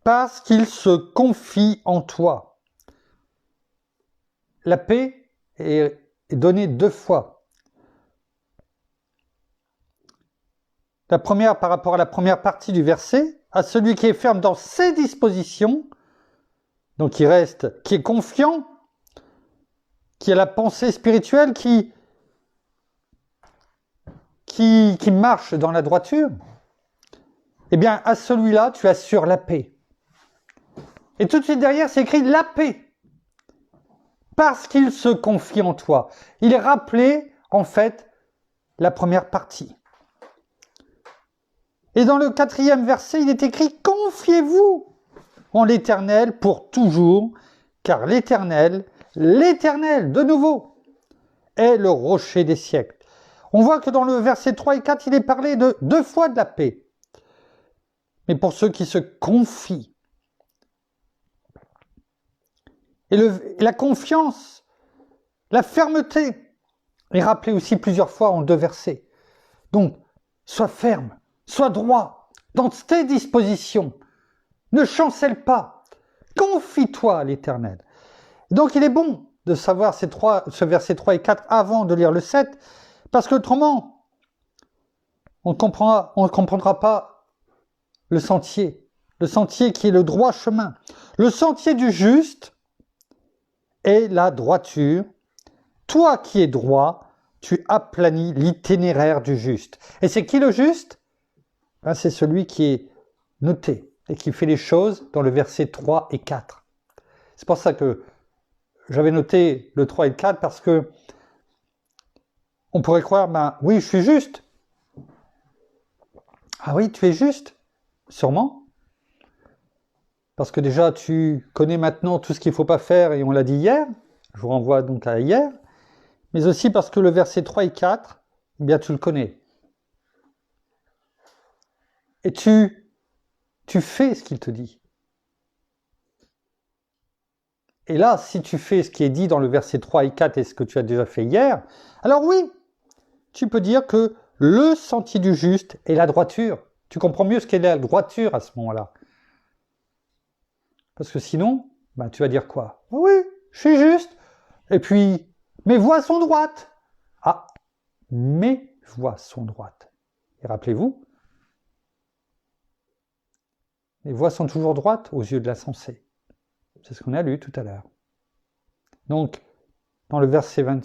parce qu'il se confie en toi. » La paix est donnée 2 fois. La première par rapport à la première partie du verset, à celui qui est ferme dans ses dispositions, donc qui est confiant, qui a la pensée spirituelle, qui qui marche dans la droiture, eh bien, à celui-là, tu assures la paix. Et tout de suite derrière, c'est écrit la paix. Parce qu'il se confie en toi. Il est rappelé, en fait, la première partie. Et dans le 4e verset, il est écrit « Confiez-vous en l'Éternel pour toujours, car l'Éternel, de nouveau, est le rocher des siècles. » On voit que dans le verset 3 et 4, il est parlé de 2 fois de la paix. Mais pour ceux qui se confient. Et la confiance, la fermeté est rappelée aussi plusieurs fois en 2 versets. Donc, sois ferme, sois droit dans tes dispositions. Ne chancelle pas. Confie-toi à l'Éternel. Donc, il est bon de savoir ce verset 3 et 4 avant de lire le 7, parce qu'autrement, on ne comprendra pas le sentier qui est le droit chemin. Le sentier du juste est la droiture. Toi qui es droit, tu aplanis l'itinéraire du juste. Et c'est qui le juste? C'est celui qui est noté et qui fait les choses dans le verset 3 et 4. C'est pour ça que j'avais noté le 3 et le 4 parce que on pourrait croire, oui, je suis juste. Ah oui, tu es juste, sûrement. Parce que déjà, tu connais maintenant tout ce qu'il ne faut pas faire et on l'a dit hier. Je vous renvoie donc à hier. Mais aussi parce que le verset 3 et 4, eh bien, tu le connais. Et tu fais ce qu'il te dit. Et là, si tu fais ce qui est dit dans le verset 3 et 4 et ce que tu as déjà fait hier, alors oui, tu peux dire que le sentier du juste est la droiture. Tu comprends mieux ce qu'est la droiture à ce moment-là. Parce que sinon, tu vas dire quoi? Oui, je suis juste. Et puis, mes voies sont droites. Ah, mes voies sont droites. Et rappelez-vous, les voies sont toujours droites aux yeux de l'insensé. C'est ce qu'on a lu tout à l'heure. Donc, dans le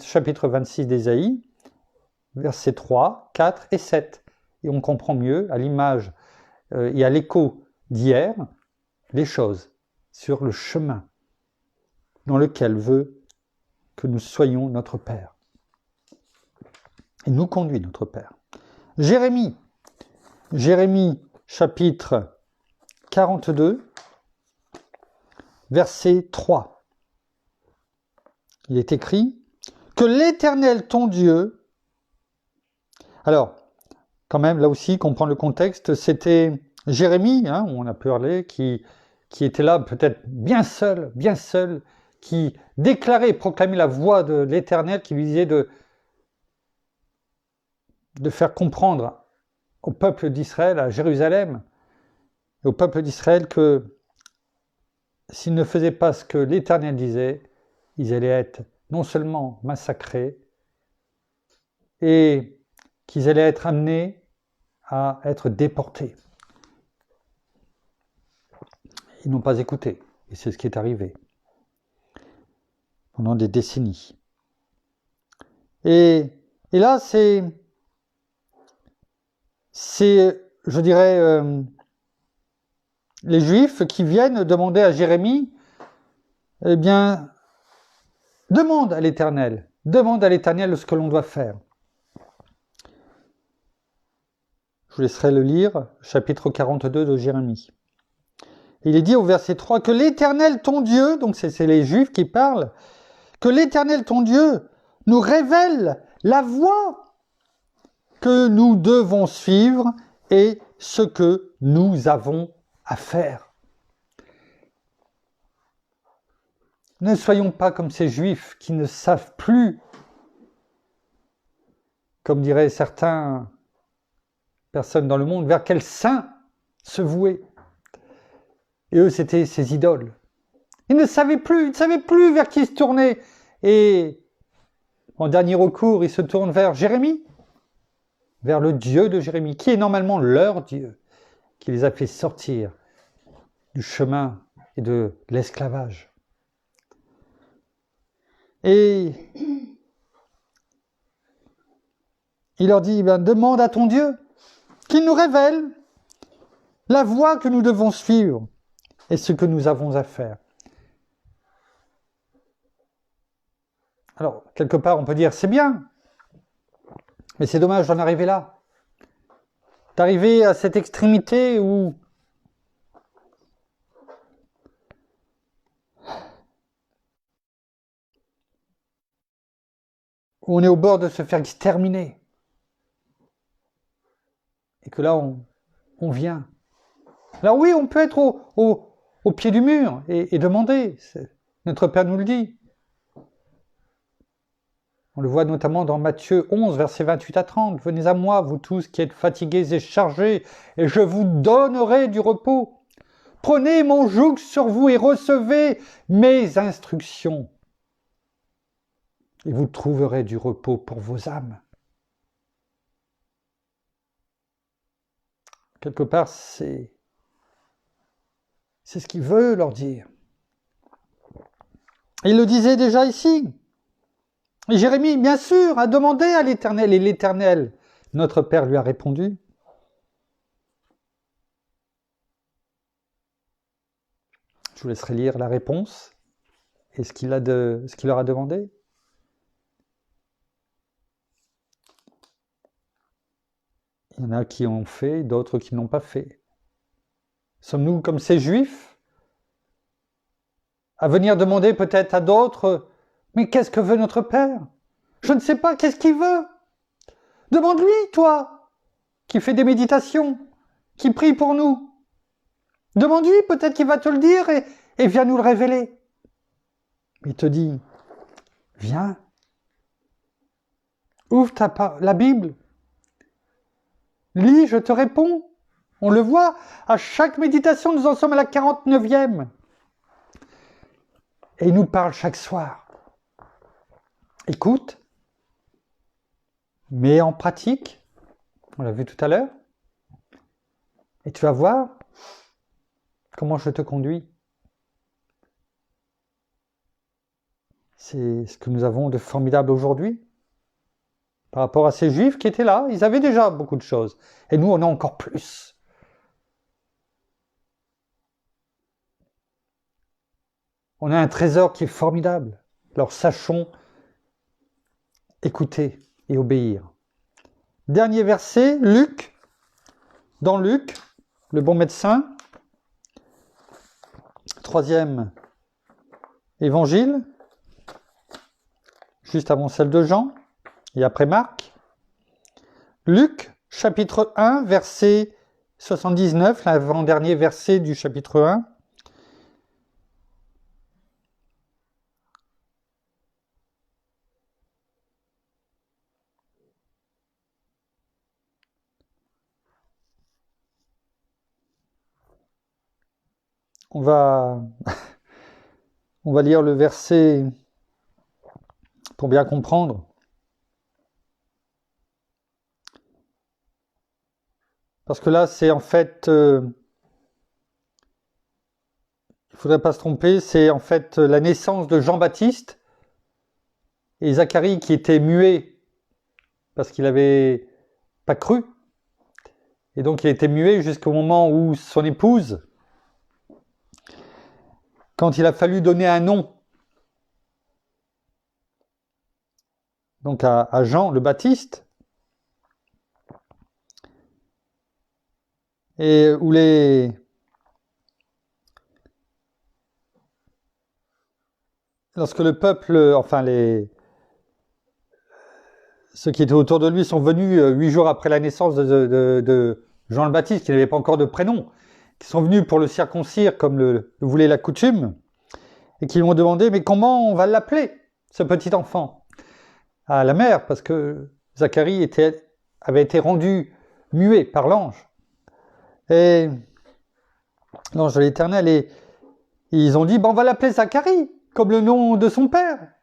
chapitre 26 d'Ésaïe, versets 3, 4 et 7. Et on comprend mieux, à l'image et à l'écho d'hier, les choses sur le chemin dans lequel veut que nous soyons notre Père. Et nous conduit notre Père. Jérémie, chapitre 42, verset 3. Il est écrit que l'Éternel ton Dieu. Alors, quand même, là aussi, comprendre le contexte, c'était Jérémie, on a parlé, qui était là peut-être bien seul, qui déclarait, proclamait la voix de l'Éternel, qui lui disait de faire comprendre au peuple d'Israël, à Jérusalem, et au peuple d'Israël que s'ils ne faisaient pas ce que l'Éternel disait, ils allaient être non seulement massacrés, et qu'ils allaient être amenés à être déportés. Ils n'ont pas écouté, et c'est ce qui est arrivé pendant des décennies. Et là, c'est, je dirais, les Juifs qui viennent demander à Jérémie, eh bien, demande à l'Éternel ce que l'on doit faire. Je vous laisserai le lire, chapitre 42 de Jérémie. Il est dit au verset 3 que l'Éternel ton Dieu, donc c'est les Juifs qui parlent, que l'Éternel ton Dieu nous révèle la voie que nous devons suivre et ce que nous avons à faire. Ne soyons pas comme ces Juifs qui ne savent plus, comme diraient certaines personnes dans le monde, vers quel saint se vouer. Et eux, c'était ces idoles. Ils ne savaient plus vers qui se tourner. Et en dernier recours, ils se tournent vers Jérémie, vers le Dieu de Jérémie, qui est normalement leur Dieu, qui les a fait sortir du chemin et de l'esclavage. Et il leur dit, demande à ton Dieu qu'il nous révèle la voie que nous devons suivre et ce que nous avons à faire. Alors, quelque part, on peut dire, c'est bien, mais c'est dommage d'en arriver là. D'arriver à cette extrémité où on est au bord de se faire exterminer. Et que là, on vient. Alors oui, on peut être au pied du mur et demander. Notre Père nous le dit. On le voit notamment dans Matthieu 11, versets 28 à 30. « Venez à moi, vous tous qui êtes fatigués et chargés, et je vous donnerai du repos. Prenez mon joug sur vous et recevez mes instructions. Et vous trouverez du repos pour vos âmes. » Quelque part, c'est ce qu'il veut leur dire. Il le disait déjà ici. Et Jérémie, bien sûr, a demandé à l'Éternel, et l'Éternel, notre Père, lui a répondu. Je vous laisserai lire la réponse et ce qu'il leur a demandé. Il y en a qui ont fait, d'autres qui n'ont pas fait. Sommes-nous comme ces Juifs à venir demander peut-être à d'autres, mais qu'est-ce que veut notre Père? Je ne sais pas, qu'est-ce qu'il veut? Demande-lui, toi, qui fais des méditations, qui prie pour nous. Demande-lui, peut-être qu'il va te le dire et viens nous le révéler. Il te dit, viens, ouvre la Bible, lis, je te réponds. On le voit, à chaque méditation, nous en sommes à la 49e. Et il nous parle chaque soir. Écoute, mets en pratique, on l'a vu tout à l'heure, et tu vas voir comment je te conduis. C'est ce que nous avons de formidable aujourd'hui. Par rapport à ces Juifs qui étaient là, ils avaient déjà beaucoup de choses. Et nous, on a encore plus. On a un trésor qui est formidable. Alors sachons écouter et obéir. Dernier verset, Luc. Dans Luc, le bon médecin. 3e évangile. Juste avant celle de Jean. Et après Marc. Luc, chapitre 1, verset 79, l'avant-dernier verset du chapitre 1. On va lire le verset pour bien comprendre. Parce que là, c'est en fait, il ne faudrait pas se tromper, c'est en fait la naissance de Jean-Baptiste et Zacharie qui était muet parce qu'il n'avait pas cru. Et donc il était muet jusqu'au moment où son épouse, quand il a fallu donner un nom, donc à Jean le Baptiste, et où lorsque le peuple, enfin ceux qui étaient autour de lui sont venus 8 jours après la naissance de Jean le Baptiste, qui n'avait pas encore de prénom, qui sont venus pour le circoncire comme le voulait la coutume, et qui lui ont demandé, mais comment on va l'appeler, ce petit enfant? À la mère, parce que Zacharie avait été rendu muet par l'ange. Et l'ange de l'Éternel, et ils ont dit, on va l'appeler Zacharie, comme le nom de son père.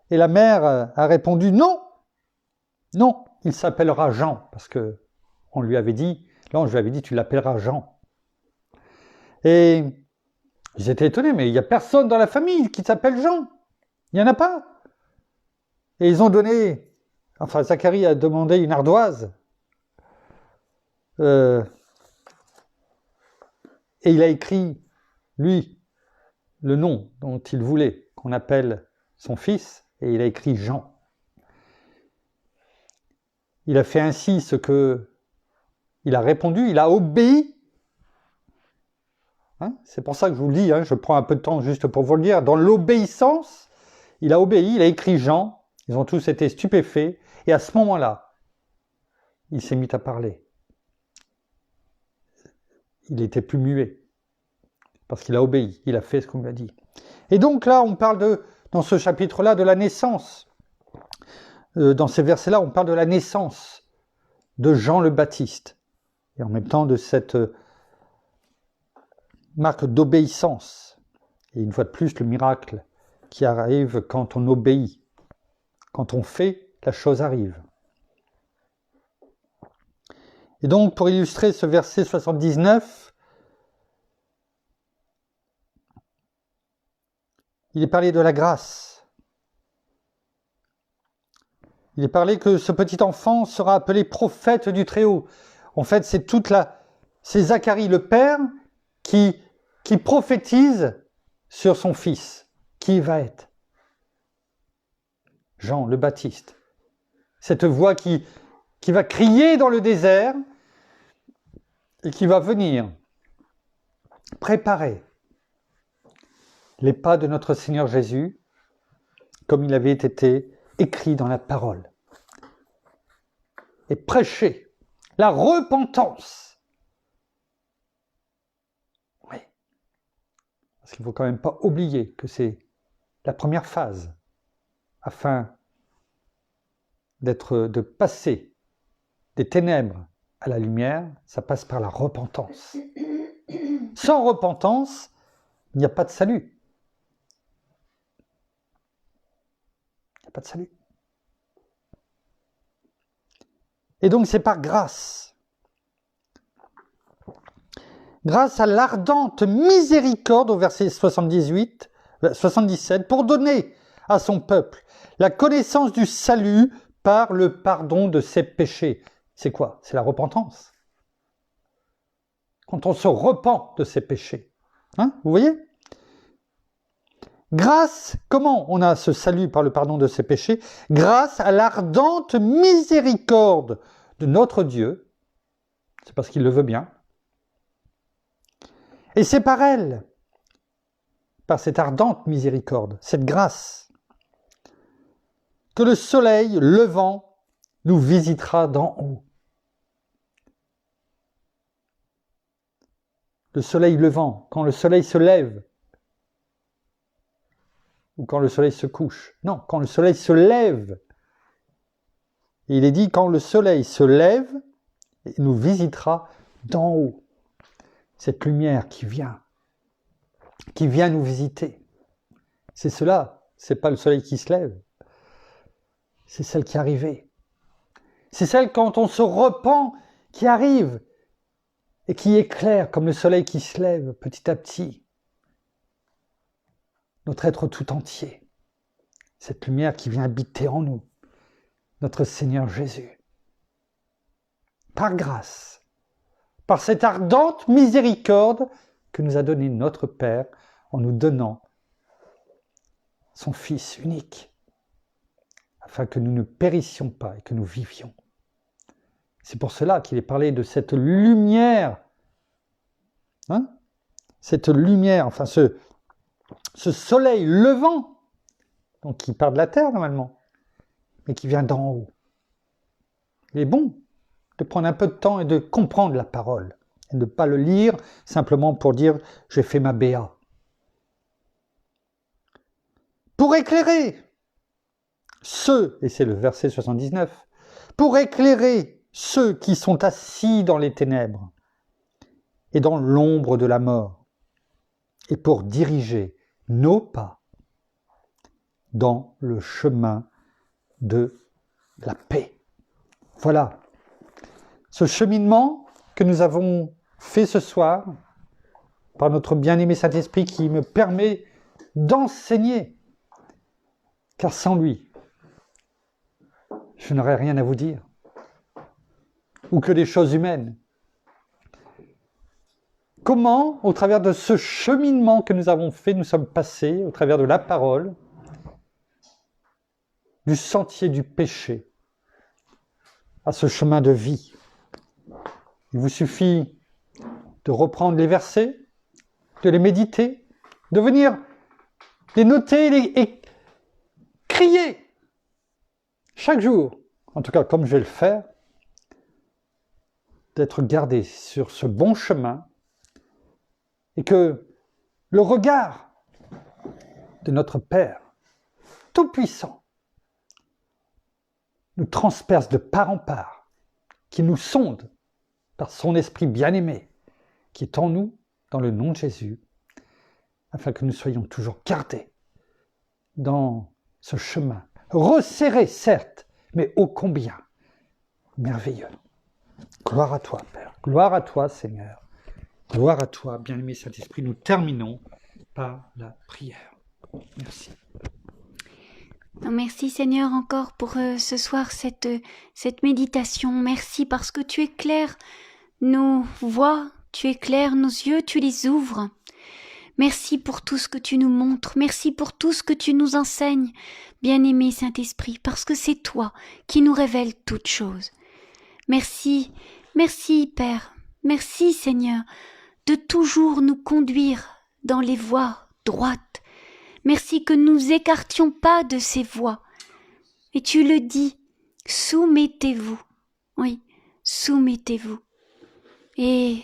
Et la mère a répondu, non, il s'appellera Jean, parce que l'ange lui avait dit, tu l'appelleras Jean. Et ils étaient étonnés, mais il n'y a personne dans la famille qui s'appelle Jean. Il n'y en a pas. Et ils ont donné Enfin, Zacharie a demandé une ardoise. Et il a écrit, lui, le nom dont il voulait qu'on appelle son fils, et il a écrit Jean. Il a fait ainsi ce que il a répondu, il a obéi. C'est pour ça que je vous le dis, je prends un peu de temps juste pour vous le dire. Dans l'obéissance, il a obéi, il a écrit Jean, ils ont tous été stupéfaits, et à ce moment-là, il s'est mis à parler. Il n'était plus muet, parce qu'il a obéi, il a fait ce qu'on lui a dit. Et donc là, on parle dans ce chapitre-là de la naissance. Dans ces versets-là, on parle de la naissance de Jean le Baptiste, et en même temps de cette marque d'obéissance. Et une fois de plus, le miracle qui arrive quand on obéit. Quand on fait, la chose arrive. Et donc, pour illustrer ce verset 79, il est parlé de la grâce. Il est parlé que ce petit enfant sera appelé prophète du Très-Haut. En fait, c'est Zacharie le père qui prophétise sur son fils, qui va être Jean le Baptiste. Cette voix qui va crier dans le désert et qui va venir préparer les pas de notre Seigneur Jésus comme il avait été écrit dans la parole. Et prêcher la repentance. Oui. Parce qu'il ne faut quand même pas oublier que c'est la première phase afin de passer des ténèbres à la lumière, ça passe par la repentance. Sans repentance, il n'y a pas de salut. Il n'y a pas de salut. Et donc c'est par grâce. Grâce à l'ardente miséricorde au verset 77, pour donner à son peuple la connaissance du salut par le pardon de ses péchés. C'est quoi? C'est la repentance. Quand on se repent de ses péchés. Vous voyez? Grâce, comment on a ce salut par le pardon de ses péchés? Grâce à l'ardente miséricorde de notre Dieu. C'est parce qu'il le veut bien. Et c'est par elle, par cette ardente miséricorde, cette grâce, que le soleil levant nous visitera d'en haut. Le soleil levant, quand le soleil se lève, ou quand le soleil se couche. Non, quand le soleil se lève. Et il est dit, quand le soleil se lève, il nous visitera d'en haut. Cette lumière qui vient nous visiter. C'est cela, c'est pas le soleil qui se lève. C'est celle qui est arrivée. C'est celle quand on se repent qui arrive et qui éclaire comme le soleil qui se lève petit à petit. Notre être tout entier. Cette lumière qui vient habiter en nous. Notre Seigneur Jésus. Par grâce, par cette ardente miséricorde que nous a donné notre Père en nous donnant son Fils unique, afin que nous ne périssions pas et que nous vivions. C'est pour cela qu'il est parlé de cette lumière, cette lumière, enfin ce soleil levant, donc qui part de la terre normalement, mais qui vient d'en haut. Il est bon de prendre un peu de temps et de comprendre la parole, et de ne pas le lire simplement pour dire « j'ai fait ma béa ». Pour éclairer ceux, et c'est le verset 79, pour éclairer ceux qui sont assis dans les ténèbres et dans l'ombre de la mort, et pour diriger nos pas dans le chemin de la paix. Voilà. Ce cheminement que nous avons fait ce soir par notre bien-aimé Saint-Esprit qui me permet d'enseigner, car sans lui, je n'aurai rien à vous dire. Ou que des choses humaines. Comment, au travers de ce cheminement que nous avons fait, nous sommes passés, au travers de la parole, du sentier du péché à ce chemin de vie. Il vous suffit de reprendre les versets, de les méditer, de venir les noter et crier chaque jour, en tout cas comme je vais le faire, d'être gardé sur ce bon chemin et que le regard de notre Père Tout-Puissant nous transperce de part en part, qui nous sonde par son Esprit bien-aimé, qui est en nous, dans le nom de Jésus, afin que nous soyons toujours gardés dans ce chemin, resserré certes, mais ô combien merveilleux. Gloire à toi, Père, gloire à toi, Seigneur, gloire à toi, bien-aimé Saint-Esprit. Nous terminons par la prière. Merci. Merci Seigneur encore pour ce soir cette méditation. Merci parce que tu éclaires nos voix, tu éclaires nos yeux, tu les ouvres. Merci pour tout ce que tu nous montres, merci pour tout ce que tu nous enseignes, bien-aimé Saint-Esprit, parce que c'est toi qui nous révèles toutes choses. Merci, merci Père, merci Seigneur, de toujours nous conduire dans les voies droites. Merci que nous écartions pas de ces voies. Et tu le dis, soumettez-vous. Oui, soumettez-vous. Et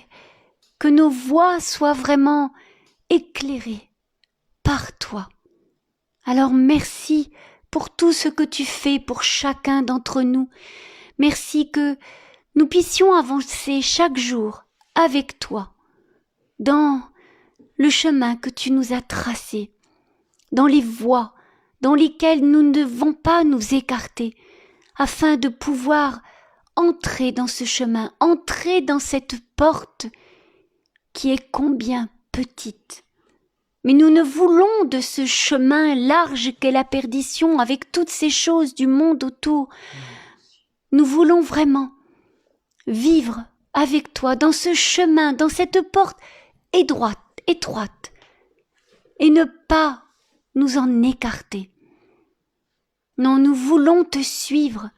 que nos voies soient vraiment éclairées par toi. Alors merci pour tout ce que tu fais pour chacun d'entre nous. Merci que nous puissions avancer chaque jour avec toi dans le chemin que tu nous as tracé, dans les voies dans lesquelles nous ne devons pas nous écarter, afin de pouvoir entrer dans ce chemin, entrer dans cette porte qui est combien petite. Mais nous ne voulons de ce chemin large qu'est la perdition avec toutes ces choses du monde autour. Nous voulons vraiment vivre avec toi dans ce chemin, dans cette porte étroite, et ne pas nous en écarter. Non, nous voulons te suivre.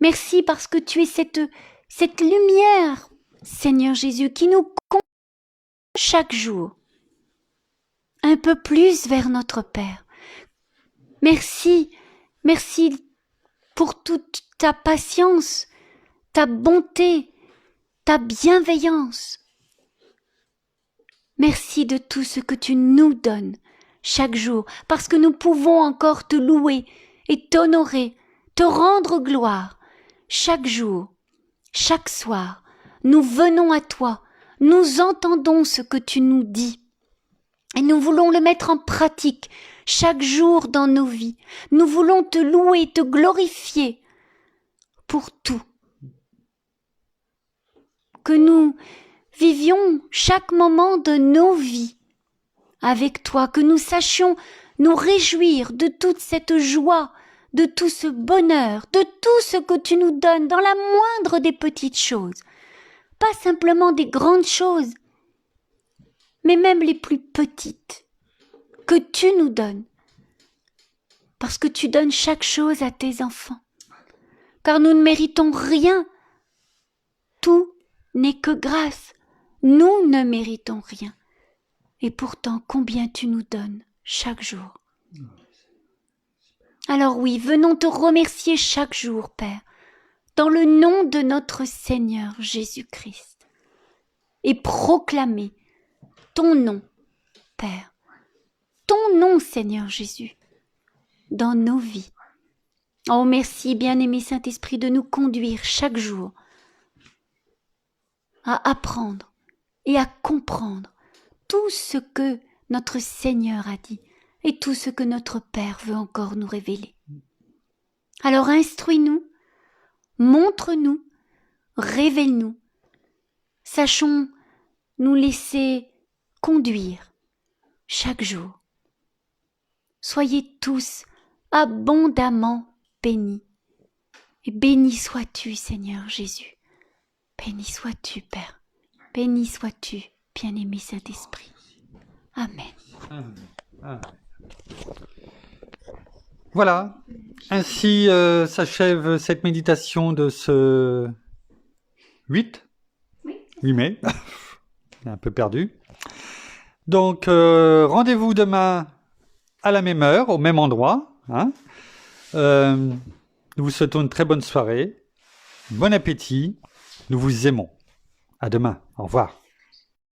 Merci parce que tu es cette lumière, Seigneur Jésus, qui nous conduit chaque jour un peu plus vers notre Père. Merci pour toute ta patience, ta bonté, ta bienveillance. Merci de tout ce que tu nous donnes chaque jour, parce que nous pouvons encore te louer et t'honorer, te rendre gloire. Chaque jour, chaque soir, nous venons à toi, nous entendons ce que tu nous dis et nous voulons le mettre en pratique chaque jour dans nos vies. Nous voulons te louer, te glorifier pour tout. Que nous vivions chaque moment de nos vies avec toi, que nous sachions nous réjouir de toute cette joie, de tout ce bonheur, de tout ce que tu nous donnes dans la moindre des petites choses. Pas simplement des grandes choses, mais même les plus petites que tu nous donnes. Parce que tu donnes chaque chose à tes enfants. Car nous ne méritons rien. Tout n'est que grâce. Nous ne méritons rien. Et pourtant, combien tu nous donnes chaque jour. Alors oui, venons te remercier chaque jour, Père, dans le nom de notre Seigneur Jésus-Christ, et proclamer ton nom, Père, ton nom, Seigneur Jésus, dans nos vies. Oh, merci, bien-aimé Saint-Esprit, de nous conduire chaque jour à apprendre et à comprendre tout ce que notre Seigneur a dit et tout ce que notre Père veut encore nous révéler. Alors instruis-nous, montre-nous, révèle-nous. Sachons nous laisser conduire chaque jour. Soyez tous abondamment bénis. Et béni sois-tu, Seigneur Jésus. Béni sois-tu, Père. Béni sois-tu, bien-aimé Saint-Esprit. Amen. Amen. Voilà, ainsi s'achève cette méditation de ce 8 mai, un peu perdu. Donc, rendez-vous demain à la même heure, au même endroit. Hein. Nous vous souhaitons une très bonne soirée, bon appétit, nous vous aimons. À demain, au revoir.